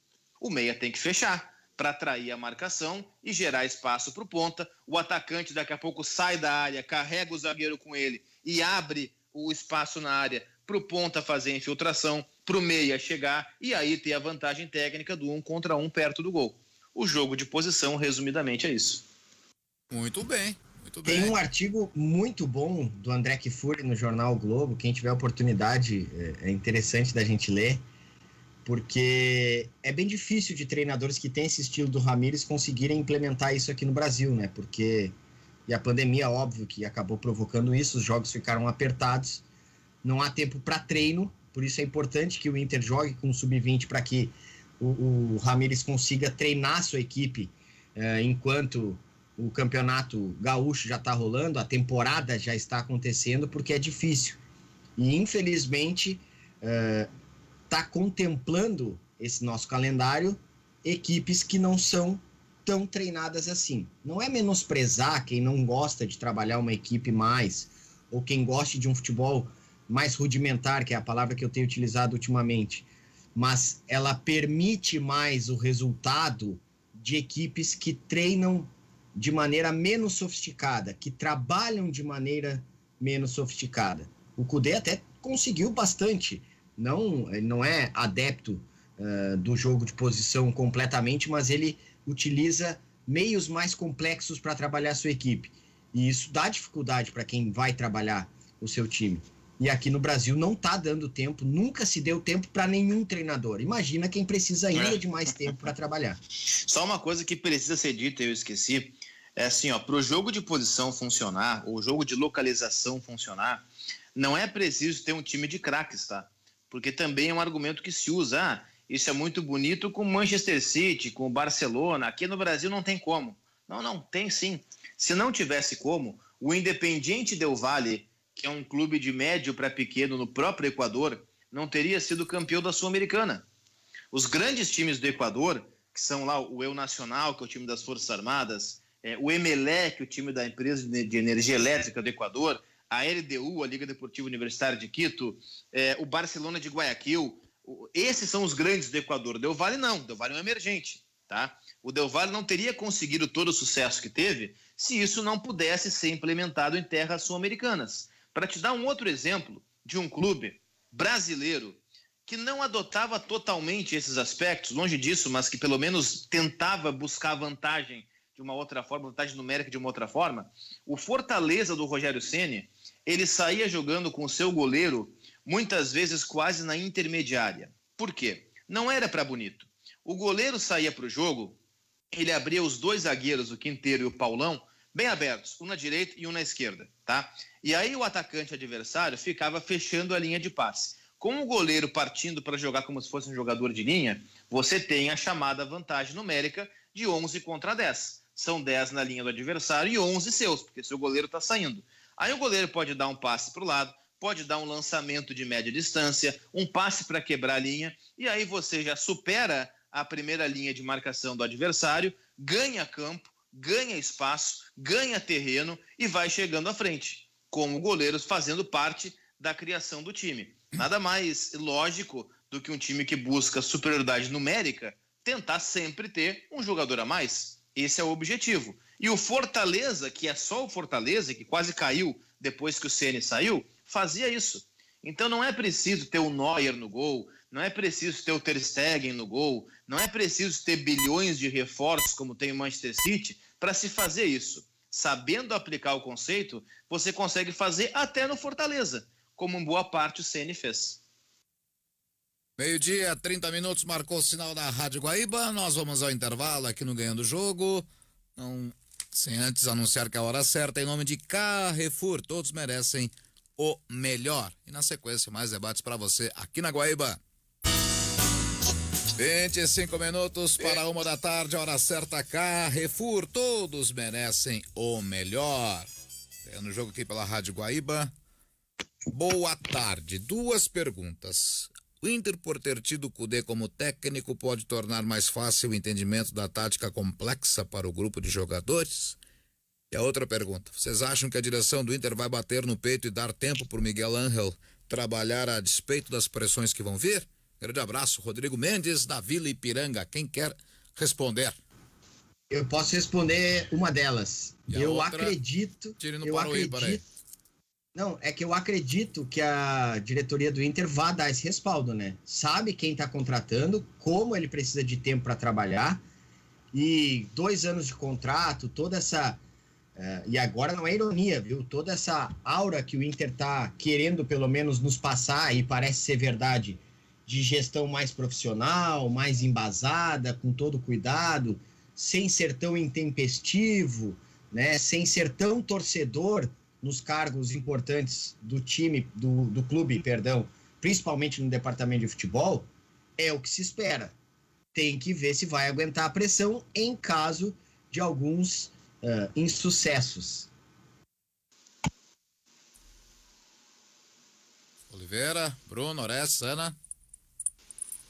O meia tem que fechar para atrair a marcação e gerar espaço para o ponta. O atacante daqui a pouco sai da área, carrega o zagueiro com ele e abre o espaço na área para o ponta fazer a infiltração, para o meia chegar e aí ter a vantagem técnica do 1 contra 1 perto do gol. O jogo de posição, resumidamente, é isso.
Muito bem.
Tem um artigo muito bom do André Kfouri no jornal o Globo. Quem tiver oportunidade, é interessante da gente ler, porque é bem difícil de treinadores que têm esse estilo do Ramires conseguirem implementar isso aqui no Brasil, né? Porque e a pandemia, óbvio, que acabou provocando isso, os jogos ficaram apertados, não há tempo para treino, por isso é importante que o Inter jogue com o Sub-20 para que o Ramires consiga treinar a sua equipe enquanto o campeonato gaúcho já está rolando, a temporada já está acontecendo, porque é difícil. E, infelizmente, está contemplando esse nosso calendário equipes que não são tão treinadas assim. Não é menosprezar quem não gosta de trabalhar uma equipe mais, ou quem gosta de um futebol mais rudimentar, que é a palavra que eu tenho utilizado ultimamente, mas ela permite mais o resultado de equipes que treinam de maneira menos sofisticada, que trabalham de maneira menos sofisticada. O Kudê até conseguiu bastante, não é adepto do jogo de posição completamente, mas ele utiliza meios mais complexos para trabalhar a sua equipe. E isso dá dificuldade para quem vai trabalhar o seu time. E aqui no Brasil não está dando tempo, nunca se deu tempo para nenhum treinador. Imagina quem precisa ainda de mais tempo para trabalhar.
Só uma coisa que precisa ser dita, eu esqueci, é assim, para o jogo de posição funcionar, ou o jogo de localização funcionar, não é preciso ter um time de craques, tá? Porque também é um argumento que se usa, isso é muito bonito com o Manchester City, com o Barcelona, aqui no Brasil não tem como. Não, tem sim. Se não tivesse como, o Independiente Del Valle, que é um clube de médio para pequeno no próprio Equador, não teria sido campeão da Sul-Americana. Os grandes times do Equador, que são lá o El Nacional, que é o time das Forças Armadas, o Emelec, o time da empresa de energia elétrica do Equador, a LDU, a Liga Deportiva Universitária de Quito, o Barcelona de Guayaquil, esses são os grandes do Equador. O Del Valle não, o Del Valle é um emergente, tá? O Del Valle não teria conseguido todo o sucesso que teve se isso não pudesse ser implementado em terras sul-americanas. Para te dar um outro exemplo de um clube brasileiro que não adotava totalmente esses aspectos, longe disso, mas que pelo menos tentava buscar vantagem de uma outra forma, vantagem numérica de uma outra forma, o Fortaleza do Rogério Ceni, ele saía jogando com o seu goleiro muitas vezes quase na intermediária. Por quê? Não era para bonito. O goleiro saía para o jogo, ele abria os dois zagueiros, o Quinteiro e o Paulão, bem abertos, um na direita e um na esquerda, tá? E aí o atacante adversário ficava fechando a linha de passe. Com o goleiro partindo para jogar como se fosse um jogador de linha, você tem a chamada vantagem numérica de 11 contra 10. São 10 na linha do adversário e 11 seus, porque seu goleiro está saindo. Aí o goleiro pode dar um passe para o lado, pode dar um lançamento de média distância, um passe para quebrar a linha, e aí você já supera a primeira linha de marcação do adversário, ganha campo, ganha espaço, ganha terreno e vai chegando à frente. como goleiros, fazendo parte da criação do time. Nada mais lógico do que um time que busca superioridade numérica tentar sempre ter um jogador a mais. Esse é o objetivo. E o Fortaleza, que é só o Fortaleza, que quase caiu depois que o Ceni saiu, fazia isso. Então não é preciso ter o Neuer no gol, não é preciso ter o Ter Stegen no gol, não é preciso ter bilhões de reforços como tem o Manchester City para se fazer isso. Sabendo aplicar o conceito, você consegue fazer até no Fortaleza, como em boa parte o Ceni fez.
12h, 30 minutos, marcou o sinal da Rádio Guaíba. Nós vamos ao intervalo aqui no Ganhando o Jogo. Não, sem antes anunciar que a hora certa, em nome de Carrefour, todos merecem o melhor. E na sequência, mais debates para você aqui na Guaíba. 25 minutos para 1 da tarde, hora certa, Carrefour, todos merecem o melhor. Ganhando o jogo aqui pela Rádio Guaíba. Boa tarde, 2 perguntas. O Inter, por ter tido o Kudê como técnico, pode tornar mais fácil o entendimento da tática complexa para o grupo de jogadores? E a outra pergunta, vocês acham que a direção do Inter vai bater no peito e dar tempo para o Miguel Ángel trabalhar a despeito das pressões que vão vir? Grande abraço, Rodrigo Mendes, da Vila Ipiranga. Quem acreditar?
Eu posso responder uma delas. Eu acredito. Não, é que eu acredito que a diretoria do Inter vá dar esse respaldo, né? Sabe quem tá contratando, como ele precisa de tempo para trabalhar, e 2 anos de contrato, toda essa... e agora não é ironia, viu? Toda essa aura que o Inter tá querendo pelo menos nos passar, e parece ser verdade, de gestão mais profissional, mais embasada, com todo cuidado, sem ser tão intempestivo, né? Sem ser tão torcedor nos cargos importantes do time, do clube, perdão, principalmente no departamento de futebol, é o que se espera. Tem que ver se vai aguentar a pressão em caso de alguns insucessos.
Oliveira, Bruno, Orestes, Ana.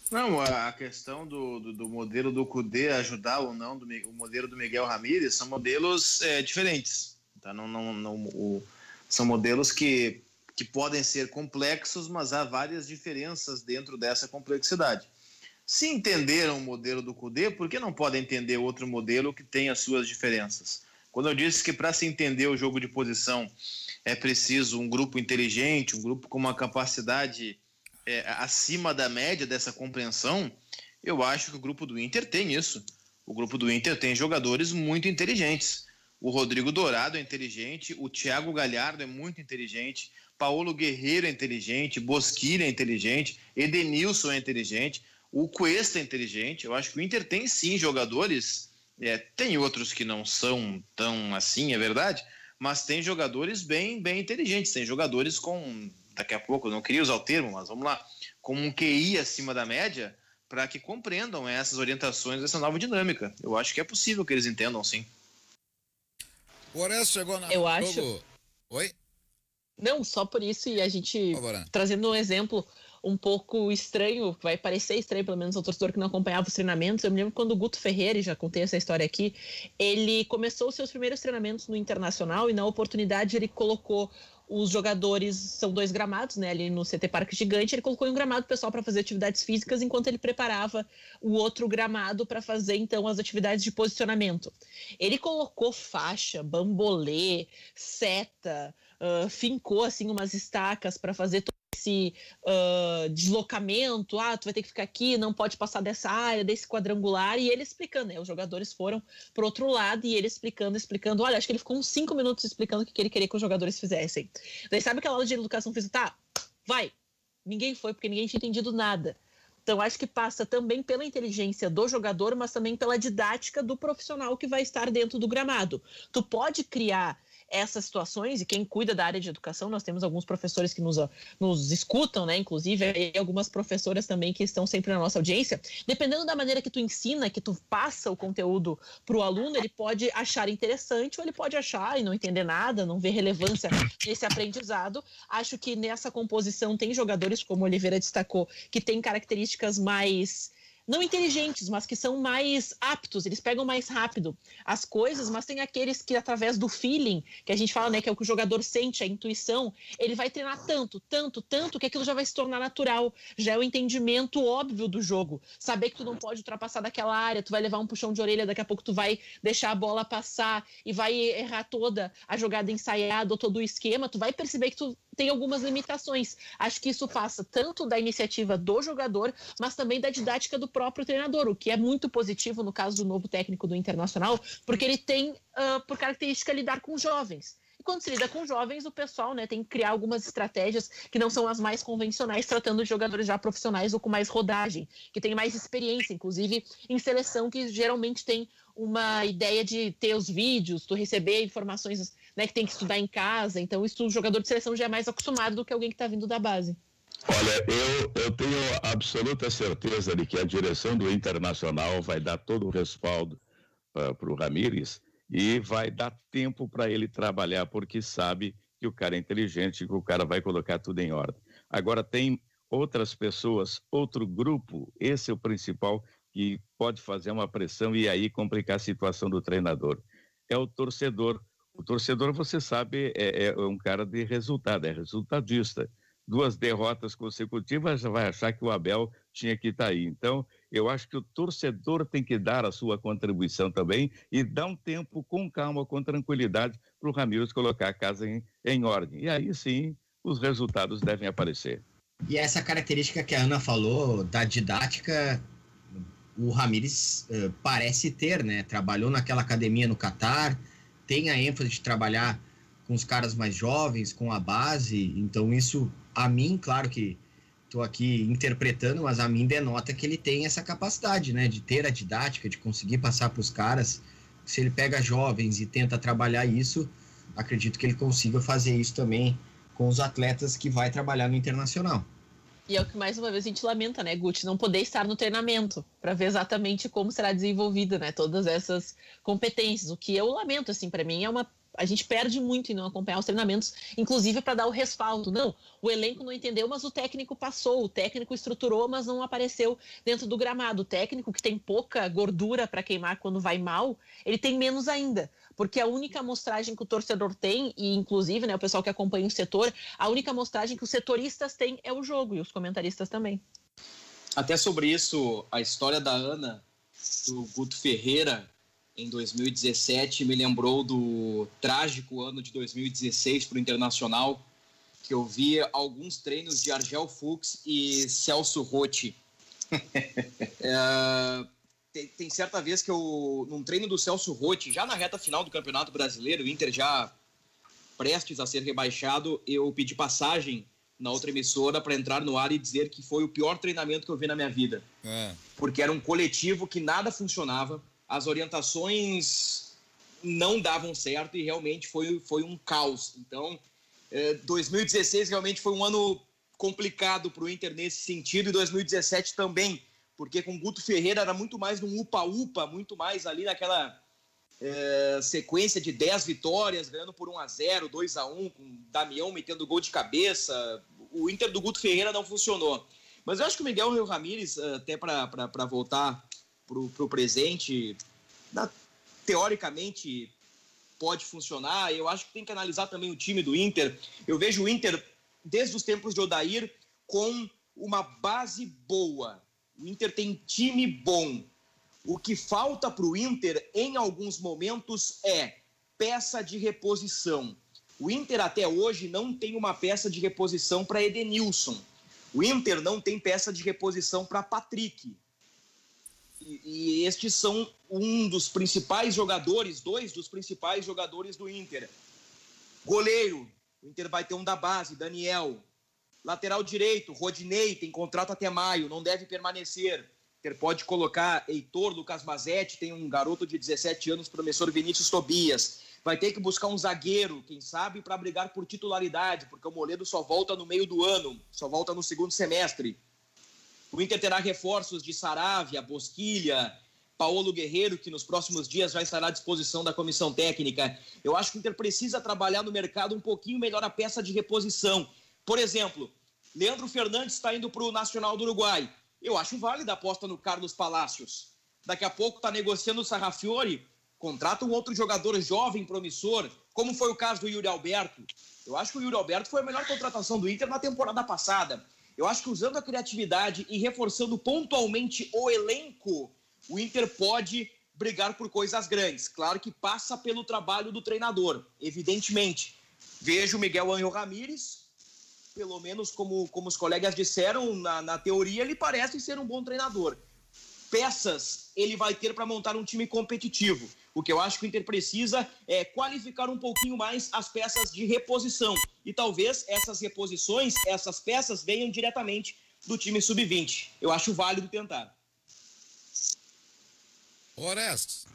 Não, a questão do modelo do Kudê ajudar ou não o modelo do Miguel Ramírez são modelos diferentes. Tá? São modelos que podem ser complexos, mas há várias diferenças dentro dessa complexidade. Se entenderam o modelo do Kudê, por que não podem entender outro modelo que tem as suas diferenças? Quando eu disse que para se entender o jogo de posição é preciso um grupo inteligente, um grupo com uma capacidade acima da média dessa compreensão, eu acho que o grupo do Inter tem isso. O grupo do Inter tem jogadores muito inteligentes. O Rodrigo Dourado é inteligente, o Thiago Galhardo é muito inteligente, Paulo Guerreiro é inteligente, Bosquilha é inteligente, Edenilson é inteligente, o Cuesta é inteligente. Eu acho que o Inter tem sim jogadores, tem outros que não são tão assim, é verdade, mas tem jogadores bem inteligentes, tem jogadores com, daqui a pouco, eu não queria usar o termo, mas vamos lá, com um QI acima da média, para que compreendam essas orientações dessa nova dinâmica. Eu acho que é possível que eles entendam sim.
O Orestes chegou na...
Eu acho...
Oi?
Não, só por isso, e a gente trazendo um exemplo um pouco estranho, vai parecer estranho pelo menos ao torcedor que não acompanhava os treinamentos. Eu me lembro quando o Guto Ferreira, e já contei essa história aqui, ele começou os seus primeiros treinamentos no Internacional e na oportunidade ele colocou os jogadores, são 2 gramados, né, ali no CT Parque Gigante, ele colocou um gramado pessoal para fazer atividades físicas enquanto ele preparava o outro gramado para fazer então as atividades de posicionamento. Ele colocou faixa, bambolê, seta, fincou assim umas estacas para fazer todo esse deslocamento, tu vai ter que ficar aqui, não pode passar dessa área, desse quadrangular, e ele explicando, né? Os jogadores foram pro outro lado e ele explicando, olha, acho que ele ficou uns 5 minutos explicando o que ele queria que os jogadores fizessem. Daí sabe aquela aula de educação física? Vai! Ninguém foi, porque ninguém tinha entendido nada. Então acho que passa também pela inteligência do jogador, mas também pela didática do profissional que vai estar dentro do gramado. Tu pode criar essas situações, e quem cuida da área de educação, nós temos alguns professores que nos escutam, né, inclusive, e algumas professoras também que estão sempre na nossa audiência. Dependendo da maneira que tu ensina, que tu passa o conteúdo para o aluno, ele pode achar interessante ou ele pode achar e não entender nada, não ver relevância nesse aprendizado. Acho que nessa composição tem jogadores, como o Oliveira destacou, que tem características mais não inteligentes, mas que são mais aptos, eles pegam mais rápido as coisas, mas tem aqueles que, através do feeling, que a gente fala, né, que é o que o jogador sente, a intuição, ele vai treinar tanto, que aquilo já vai se tornar natural, já é o entendimento óbvio do jogo, saber que tu não pode ultrapassar daquela área, tu vai levar um puxão de orelha, daqui a pouco tu vai deixar a bola passar e vai errar toda a jogada ensaiada ou todo o esquema, tu vai perceber que tu tem algumas limitações. Acho que isso passa tanto da iniciativa do jogador, mas também da didática do próprio treinador, o que é muito positivo no caso do novo técnico do Internacional, porque ele tem, por característica, lidar com jovens. E quando se lida com jovens, o pessoal, né, tem que criar algumas estratégias que não são as mais convencionais, tratando de jogadores já profissionais ou com mais rodagem, que tem mais experiência, inclusive em seleção, que geralmente tem uma ideia de ter os vídeos, tu receber informações, né, que tem que estudar em casa. Então isso o jogador de seleção já é mais acostumado do que alguém que está vindo da base.
Olha, eu tenho absoluta certeza de que a direção do Internacional vai dar todo o respaldo para o Ramírez e vai dar tempo para ele trabalhar, porque sabe que o cara é inteligente, que o cara vai colocar tudo em ordem. Agora tem outras pessoas, outro grupo, esse é o principal, que pode fazer uma pressão e aí complicar a situação do treinador. É o torcedor. O torcedor, você sabe, é um cara de resultado, é resultadista. 2 derrotas consecutivas, já vai achar que o Abel tinha que estar aí. Então, eu acho que o torcedor tem que dar a sua contribuição também e dar um tempo com calma, com tranquilidade, para o Ramírez colocar a casa em ordem. E aí sim, os resultados devem aparecer.
E essa característica que a Ana falou, da didática, o Ramírez parece ter, né? Trabalhou naquela academia no Catar, tem a ênfase de trabalhar com os caras mais jovens, com a base. Então isso, a mim, claro que estou aqui interpretando, mas a mim denota que ele tem essa capacidade, né? De ter a didática, de conseguir passar para os caras. Se ele pega jovens e tenta trabalhar isso, acredito que ele consiga fazer isso também com os atletas que vai trabalhar no Internacional.
E é o que mais uma vez a gente lamenta, né, Guti? Não poder estar no treinamento para ver exatamente como será desenvolvida, né, todas essas competências. O que eu lamento, assim, para mim a gente perde muito em não acompanhar os treinamentos, inclusive para dar o respaldo. Não, o elenco não entendeu, mas o técnico passou, o técnico estruturou, mas não apareceu dentro do gramado. O técnico que tem pouca gordura para queimar quando vai mal, ele tem menos ainda. Porque a única amostragem que o torcedor tem, e inclusive, né, o pessoal que acompanha o setor, a única amostragem que os setoristas têm é o jogo, e os comentaristas também.
Até sobre isso, a história da Ana, do Guto Ferreira, em 2017, me lembrou do trágico ano de 2016 para o Internacional, que eu vi alguns treinos de Argel Fuchs e Celso Rotti. Tem certa vez que eu, num treino do Celso Rotti, já na reta final do Campeonato Brasileiro, o Inter já prestes a ser rebaixado, eu pedi passagem na outra emissora para entrar no ar e dizer que foi o pior treinamento que eu vi na minha vida. Porque era um coletivo que nada funcionava, as orientações não davam certo e realmente foi um caos. Então, 2016 realmente foi um ano complicado para o Inter nesse sentido, e 2017 também, porque com Guto Ferreira era muito mais num upa-upa, muito mais ali naquela sequência de 10 vitórias, ganhando por 1-0, 2-1, com Damião metendo gol de cabeça. O Inter do Guto Ferreira não funcionou. Mas eu acho que o Miguel Ramírez, até para voltar para o presente, teoricamente pode funcionar. Eu acho que tem que analisar também o time do Inter. Eu vejo o Inter, desde os tempos de Odair, com uma base boa. O Inter tem time bom. O que falta para o Inter, em alguns momentos, é peça de reposição. O Inter, até hoje, não tem uma peça de reposição para Edenilson. O Inter não tem peça de reposição para Patrick. E estes são dois dos principais jogadores do Inter. Goleiro, o Inter vai ter um da base, Daniel. Lateral direito, Rodinei, tem contrato até maio, não deve permanecer. O Inter pode colocar Heitor, Lucas Mazetti, tem um garoto de 17 anos, promissor Vinícius Tobias. Vai ter que buscar um zagueiro, quem sabe, para brigar por titularidade, porque o Moledo só volta no meio do ano, só volta no segundo semestre. O Inter terá reforços de Saravia, Bosquilha, Paulo Guerreiro, que nos próximos dias vai estar à disposição da comissão técnica. Eu acho que o Inter precisa trabalhar no mercado um pouquinho melhor a peça de reposição. Por exemplo, Leandro Fernandes está indo para o Nacional do Uruguai. eu acho válida a aposta no Carlos Palacios. Daqui a pouco está negociando o Sarrafiori, contrata um outro jogador jovem, promissor, como foi o caso do Yuri Alberto. Eu acho que o Yuri Alberto foi a melhor contratação do Inter na temporada passada. Eu acho que usando a criatividade e reforçando pontualmente o elenco, o Inter pode brigar por coisas grandes. Claro que passa pelo trabalho do treinador, evidentemente. Vejo o Miguel Ángel Ramírez, pelo menos como os colegas disseram, na teoria ele parece ser um bom treinador. Peças ele vai ter para montar um time competitivo. O que eu acho que o Inter precisa é qualificar um pouquinho mais as peças de reposição. E talvez essas reposições, essas peças venham diretamente do time sub-20. Eu acho válido tentar.
Orestes.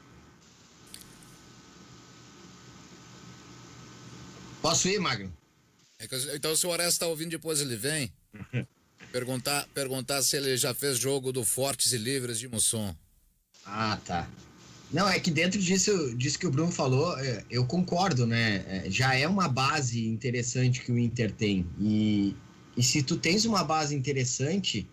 Posso ir, Magno?
Então, se o Orestes está ouvindo, depois ele vem perguntar se ele já fez jogo do Fortes e Livres de Mussum.
Ah, tá. Não, é que dentro disso que o Bruno falou, eu concordo, né? Já é uma base interessante que o Inter tem. E se tu tens uma base interessante,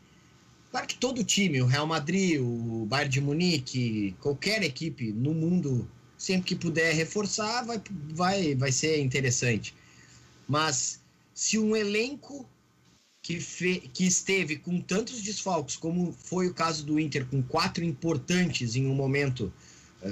claro que todo time, o Real Madrid, o Bayern de Munique, qualquer equipe no mundo, sempre que puder reforçar, vai ser interessante. Mas se um elenco que esteve com tantos desfalques, como foi o caso do Inter, com 4 importantes em um momento,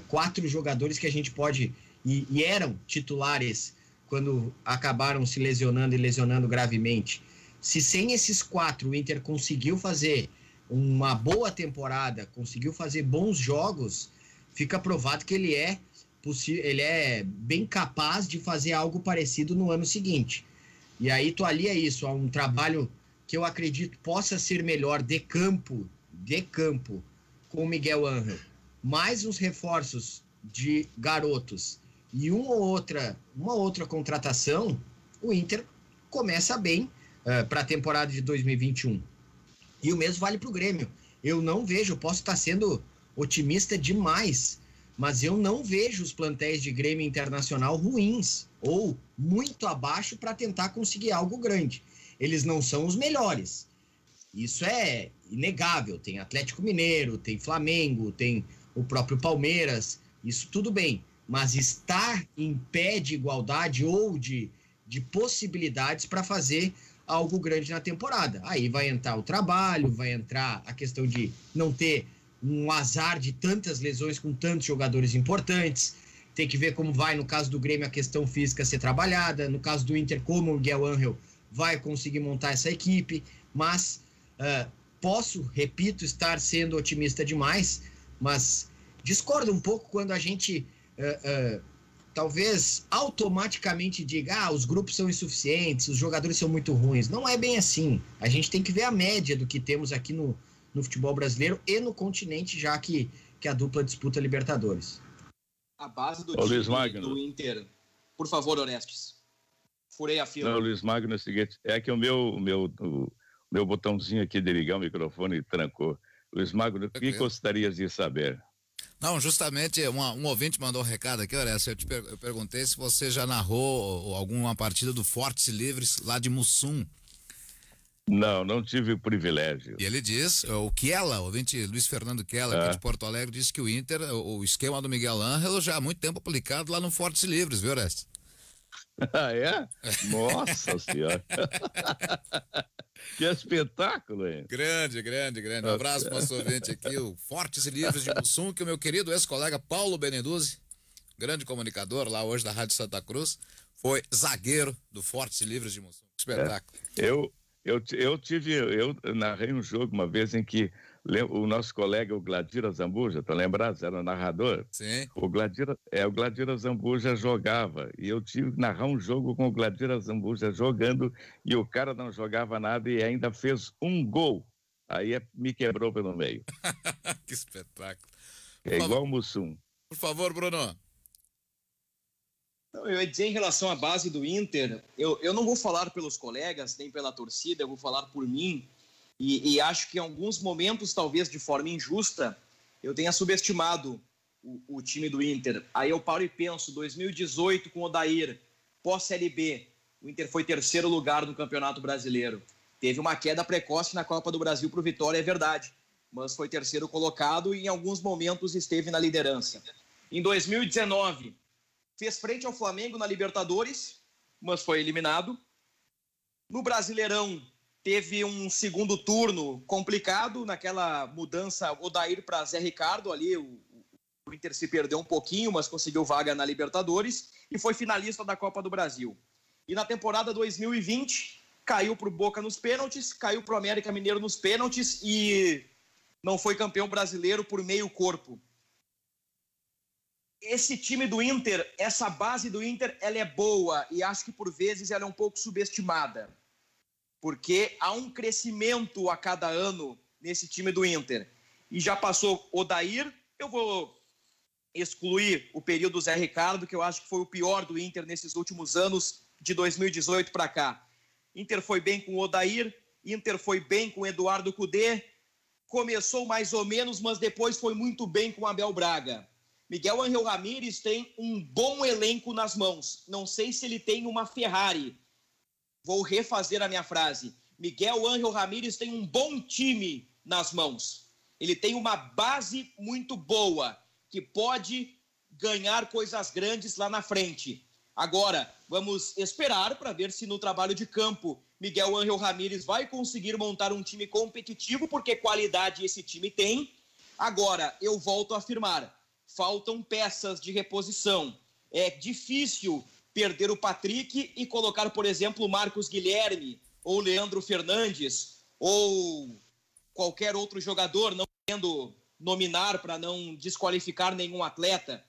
4 jogadores que a gente pode, e eram titulares quando acabaram se lesionando e lesionando gravemente. Se sem esses 4 o Inter conseguiu fazer uma boa temporada, conseguiu fazer bons jogos, fica provado que ele é bem capaz de fazer algo parecido no ano seguinte. E aí tu alia isso a um trabalho que eu acredito possa ser melhor de campo com o Miguel Ángel, mais uns reforços de garotos e uma outra contratação, o Inter começa bem para a temporada de 2021. E o mesmo vale para o Grêmio. Eu não vejo, posso estar sendo otimista demais, mas eu não vejo os plantéis de Grêmio Internacional ruins ou muito abaixo para tentar conseguir algo grande. Eles não são os melhores. Isso é inegável. Tem Atlético Mineiro, tem Flamengo, tem o próprio Palmeiras. Isso tudo bem. Mas estar em pé de igualdade ou de possibilidades para fazer algo grande na temporada. Aí vai entrar o trabalho, vai entrar a questão de não ter um azar de tantas lesões com tantos jogadores importantes. Tem que ver como vai, no caso do Grêmio, a questão física ser trabalhada. No caso do Inter, como o Miguel Ángel vai conseguir montar essa equipe. Mas repito, estar sendo otimista demais, mas discordo um pouco quando a gente talvez automaticamente diga os grupos são insuficientes, os jogadores são muito ruins. Não é bem assim. A gente tem que ver a média do que temos aqui no futebol brasileiro e no continente, já que a dupla disputa Libertadores.
A base do time do Inter. Por favor, Orestes. Furei a fila.
Não, Luiz Magno, é o seguinte, é que o meu botãozinho aqui de ligar o microfone trancou. Luiz Magno, o que gostarias de saber?
Não, justamente um ouvinte mandou um recado aqui, Orestes, eu perguntei se você já narrou alguma partida do Fortes e Livres lá de Mussum.
Não tive o privilégio.
E ele diz, o ouvinte Luiz Fernando Kella, aqui de Porto Alegre, disse que o Inter, o esquema do Miguel Ángel já há muito tempo aplicado lá no Fortes e Livres, viu, Orestes?
Ah, é? Nossa Senhora! Que espetáculo, hein?
Grande. Um abraço para o nosso ouvinte aqui, o Fortes e Livres de Mussum, que o meu querido ex-colega Paulo Beneduzzi, grande comunicador lá hoje da Rádio Santa Cruz, foi zagueiro do Fortes e Livres de Mussum. Espetáculo.
Eu narrei um jogo uma vez em que o nosso colega, o Gladira Zambuja, tá lembrado? Era narrador.
Sim.
O Gladira Zambuja jogava, e eu tive que narrar um jogo com o Gladira Zambuja jogando, e o cara não jogava nada e ainda fez um gol. Aí me quebrou pelo meio.
Que espetáculo.
Igual o Mussum.
Por favor, Bruno.
Eu ia dizer em relação à base do Inter, eu não vou falar pelos colegas, nem pela torcida, eu vou falar por mim, e acho que em alguns momentos, talvez de forma injusta, eu tenha subestimado o time do Inter. Aí eu paro e penso, 2018 com o Odair, pós-Série B, o Inter foi 3º lugar no Campeonato Brasileiro. Teve uma queda precoce na Copa do Brasil para o Vitória, é verdade, mas foi terceiro colocado e em alguns momentos esteve na liderança. Em 2019, fez frente ao Flamengo na Libertadores, mas foi eliminado. No Brasileirão, teve um segundo turno complicado, naquela mudança Odair para Zé Ricardo, ali o Inter se perdeu um pouquinho, mas conseguiu vaga na Libertadores e foi finalista da Copa do Brasil. E na temporada 2020, caiu para o Boca nos pênaltis, caiu para o América Mineiro nos pênaltis e não foi campeão brasileiro por meio corpo. Esse time do Inter, essa base do Inter, ela é boa e acho que por vezes ela é um pouco subestimada, porque há um crescimento a cada ano nesse time do Inter. E já passou Odair, eu vou excluir o período do Zé Ricardo, que eu acho que foi o pior do Inter nesses últimos anos, de 2018 para cá. Inter foi bem com o Odair, Inter foi bem com o Eduardo Cudê, começou mais ou menos, mas depois foi muito bem com o Abel Braga. Miguel Ángel Ramírez tem um bom elenco nas mãos. Não sei se ele tem uma Ferrari. Vou refazer a minha frase. Miguel Ángel Ramírez tem um bom time nas mãos. Ele tem uma base muito boa, que pode ganhar coisas grandes lá na frente. Agora, vamos esperar para ver se no trabalho de campo Miguel Ángel Ramírez vai conseguir montar um time competitivo, porque qualidade esse time tem. Agora, eu volto a afirmar, faltam peças de reposição. É difícil perder o Patrick e colocar, por exemplo, o Marcos Guilherme, ou Leandro Fernandes, ou qualquer outro jogador, não querendo nominar para não desqualificar nenhum atleta.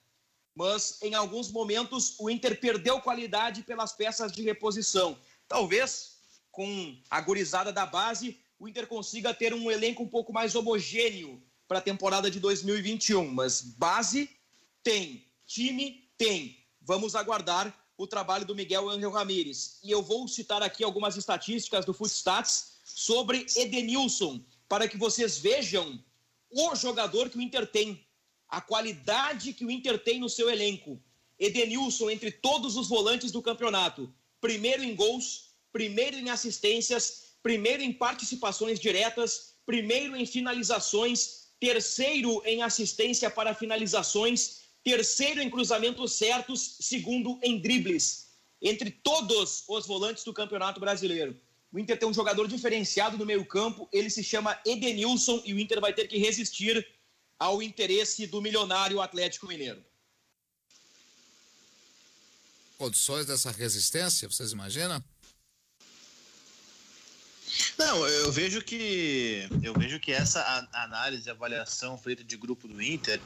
Mas, em alguns momentos, o Inter perdeu qualidade pelas peças de reposição. Talvez, com a gurizada da base, o Inter consiga ter um elenco um pouco mais homogêneo para a temporada de 2021. Mas base tem, time tem. Vamos aguardar o trabalho do Miguel Ángel Ramírez. E eu vou citar aqui algumas estatísticas do Footstats sobre Edenilson, para que vocês vejam o jogador que o Inter tem, a qualidade que o Inter tem no seu elenco. Edenilson, entre todos os volantes do campeonato, primeiro em gols, primeiro em assistências, primeiro em participações diretas, primeiro em finalizações, terceiro em assistência para finalizações, terceiro em cruzamentos certos, segundo em dribles. Entre todos os volantes do Campeonato Brasileiro, o Inter tem um jogador diferenciado no meio-campo, ele se chama Edenilson e o Inter vai ter que resistir ao interesse do milionário Atlético Mineiro.
Condições dessa resistência, vocês imaginam?
Não, eu vejo que essa análise e avaliação feita de grupo do Inter,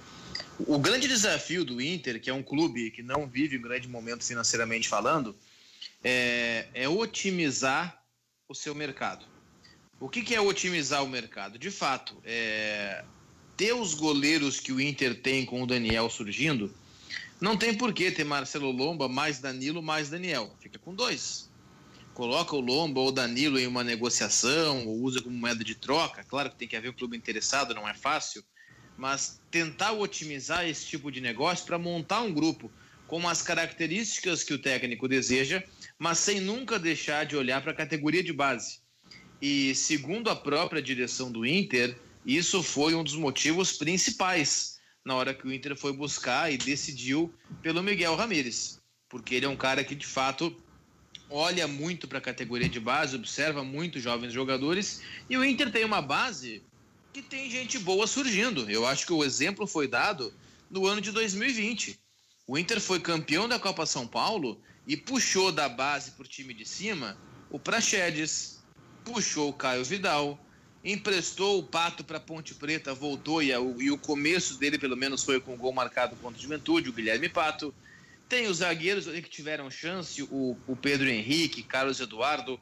o grande desafio do Inter, que é um clube que não vive um grande momento financeiramente falando, é otimizar o seu mercado. O que é otimizar o mercado? De fato, ter os goleiros que o Inter tem com o Daniel surgindo, não tem por que ter Marcelo Lomba mais Danilo mais Daniel. Fica com 2. Coloca o Lomba ou o Danilo em uma negociação ou usa como moeda de troca. Claro que tem que haver um clube interessado, não é fácil, mas tentar otimizar esse tipo de negócio para montar um grupo com as características que o técnico deseja, mas sem nunca deixar de olhar para a categoria de base. E segundo a própria direção do Inter, isso foi um dos motivos principais na hora que o Inter foi buscar e decidiu pelo Miguel Ramírez, porque ele é um cara que de fato olha muito para a categoria de base, observa muito jovens jogadores, e o Inter tem uma base que tem gente boa surgindo. Eu acho que o exemplo foi dado no ano de 2020. O Inter foi campeão da Copa São Paulo e puxou da base para o time de cima o Praxedes, puxou o Caio Vidal, emprestou o Pato para Ponte Preta, voltou e o começo dele pelo menos foi com gol marcado contra o Juventude, o Guilherme Pato. Tem os zagueiros ali que tiveram chance, o Pedro Henrique, Carlos Eduardo,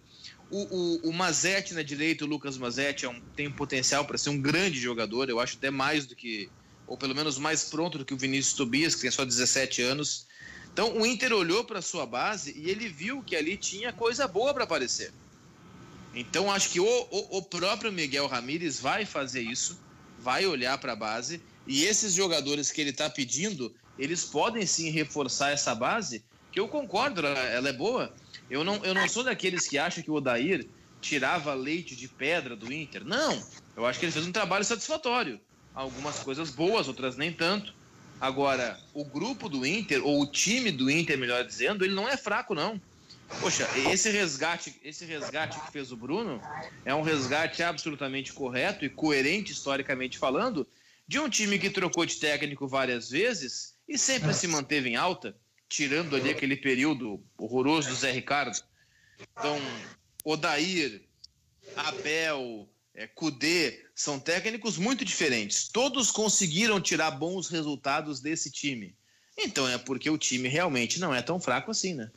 o Mazetti na direita, o Lucas Mazetti tem um potencial para ser um grande jogador, eu acho até mais do que, ou pelo menos mais pronto do que o Vinícius Tobias, que tem só 17 anos. Então o Inter olhou para a sua base e ele viu que ali tinha coisa boa para aparecer. Então acho que o próprio Miguel Ramírez vai fazer isso, vai olhar para a base, e esses jogadores que ele está pedindo, eles podem sim reforçar essa base, que eu concordo, ela é boa. Eu não sou daqueles que acham que o Odair tirava leite de pedra do Inter. Não, eu acho que ele fez um trabalho satisfatório. Algumas coisas boas, outras nem tanto. Agora, o grupo do Inter, ou o time do Inter, melhor dizendo, ele não é fraco, não. Poxa, esse resgate que fez o Bruno é um resgate absolutamente correto e coerente, historicamente falando, de um time que trocou de técnico várias vezes e sempre se manteve em alta, tirando ali aquele período horroroso do Zé Ricardo. Então, Odair, Abel, Kudê, são técnicos muito diferentes. Todos conseguiram tirar bons resultados desse time. Então é porque o time realmente não é tão fraco assim, né?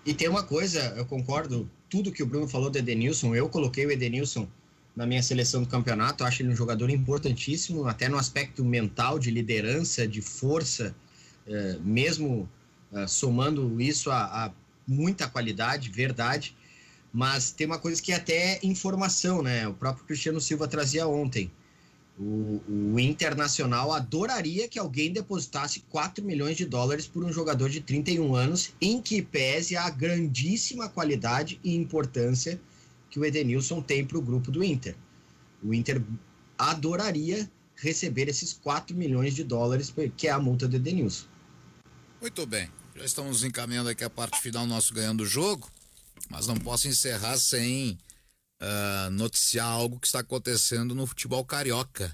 E tem uma coisa, eu concordo, tudo que o Bruno falou do Edenilson, eu coloquei o Edenilson na minha seleção do campeonato, eu acho ele um jogador importantíssimo, até no aspecto mental, de liderança, de força, mesmo somando isso a muita qualidade, verdade, mas tem uma coisa que é até informação, né? O próprio Cristiano Silva trazia ontem. O Internacional adoraria que alguém depositasse 4 milhões de dólares por um jogador de 31 anos, em que pese a grandíssima qualidade e importância que o Edenilson tem para o grupo do Inter. O Inter adoraria receber esses 4 milhões de dólares, que é a multa do Edenilson.
Muito bem, já estamos encaminhando aqui a parte final do nosso Ganhando o Jogo, mas não posso encerrar sem noticiar algo que está acontecendo no futebol carioca.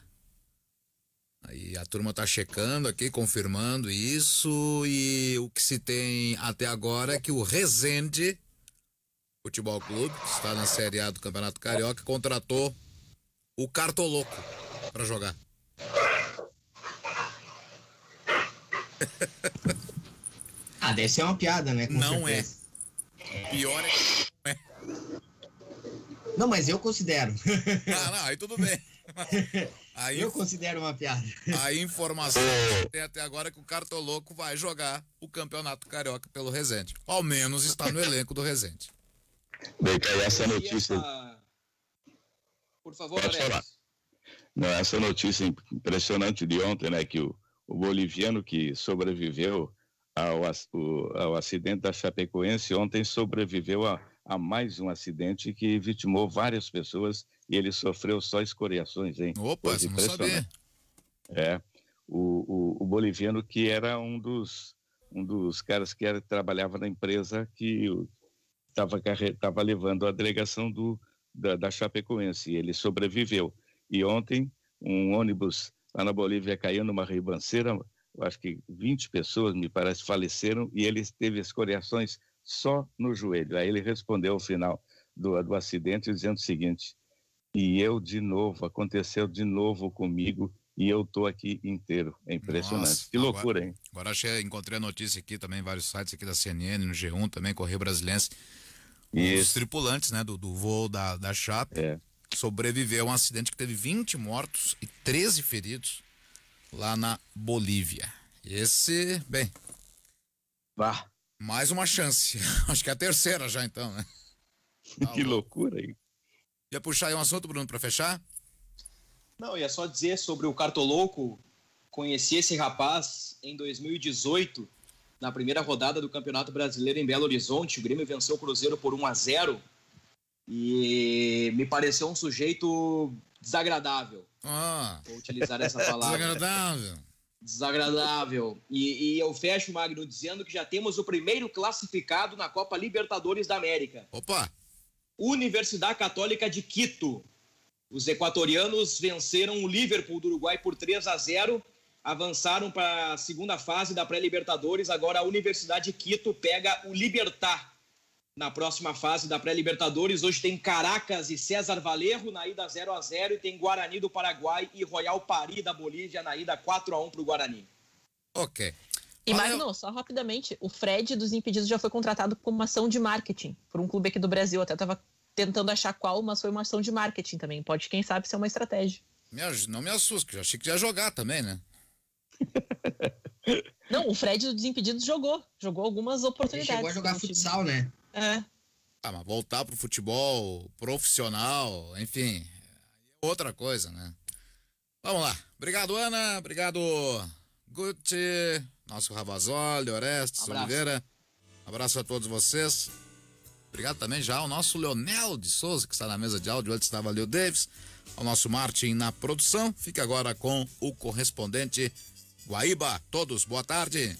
Aí a turma está checando aqui, confirmando isso, e o que se tem até agora é que o Resende Futebol Clube, que está na Série A do Campeonato Carioca, contratou o Cartoloco para jogar.
Deve ser uma piada, né?
Não
certeza.
É. Pior é que não é.
Não, mas eu considero.
Não, aí tudo bem.
Eu considero uma piada.
A informação que tem até agora é que o Cartoloco vai jogar o Campeonato Carioca pelo Resende. Ao menos está no elenco do Resende.
Bem, que aí essa notícia...
Por favor, Alex.
Não, essa notícia impressionante de ontem, né, que o boliviano que sobreviveu ao acidente da Chapecoense, ontem sobreviveu a mais um acidente que vitimou várias pessoas e ele sofreu só escoriações, hein?
Opa, você não sabia.
O boliviano que era um dos caras que trabalhava na empresa que estava levando a delegação da Chapecoense, e ele sobreviveu. E ontem, um ônibus lá na Bolívia caiu numa ribanceira, eu acho que 20 pessoas, me parece, faleceram, e ele teve escoriações só no joelho. Aí ele respondeu ao final do acidente dizendo o seguinte: e eu de novo, aconteceu de novo comigo, e eu tô aqui inteiro. É impressionante. Nossa, que loucura, hein?
Agora encontrei a notícia aqui também, vários sites aqui da CNN, no G1 também, Correio Brasiliense. Os tripulantes, né, do voo da Chape sobreviveu a um acidente que teve 20 mortos e 13 feridos lá na Bolívia. Esse, bem, mais uma chance. Acho que é a terceira já então, né?
Que loucura, hein?
Ia puxar aí um assunto, Bruno, para fechar?
Não, ia só dizer sobre o Cartoloco. Conheci esse rapaz em 2018, na primeira rodada do Campeonato Brasileiro em Belo Horizonte. O Grêmio venceu o Cruzeiro por 1-0 e me pareceu um sujeito desagradável. Vou utilizar essa palavra. Desagradável. E eu fecho, Magno, dizendo que já temos o primeiro classificado na Copa Libertadores da América.
Opa!
Universidade Católica de Quito. Os equatorianos venceram o Liverpool do Uruguai por 3-0, avançaram para a segunda fase da pré-Libertadores. Agora a Universidade de Quito pega o Libertad na próxima fase da pré-Libertadores. Hoje tem Caracas e César Valerro na ida 0-0 e tem Guarani do Paraguai e Royal Pari da Bolívia na ida 4-1 para o Guarani.
Ok.
E Magno, só rapidamente, o Fred dos Impedidos já foi contratado como uma ação de marketing por um clube aqui do Brasil. Até estava tentando achar qual, mas foi uma ação de marketing também. Pode, quem sabe, ser uma estratégia.
Não me assusta, que eu achei que ia jogar também, né?
Não, o Fred dos Impedidos jogou algumas oportunidades.
Ele chegou a jogar futsal, né?
Mas voltar pro futebol profissional, enfim, é outra coisa, né? Vamos lá. Obrigado, Ana. Obrigado, Guti, nosso Ravazoli, Orestes, Oliveira. Abraço a todos vocês. Obrigado também já ao nosso Leonel de Souza, que está na mesa de áudio, antes estava ali o Davis, ao nosso Martin na produção. Fique agora com o correspondente Guaíba. Todos, boa tarde.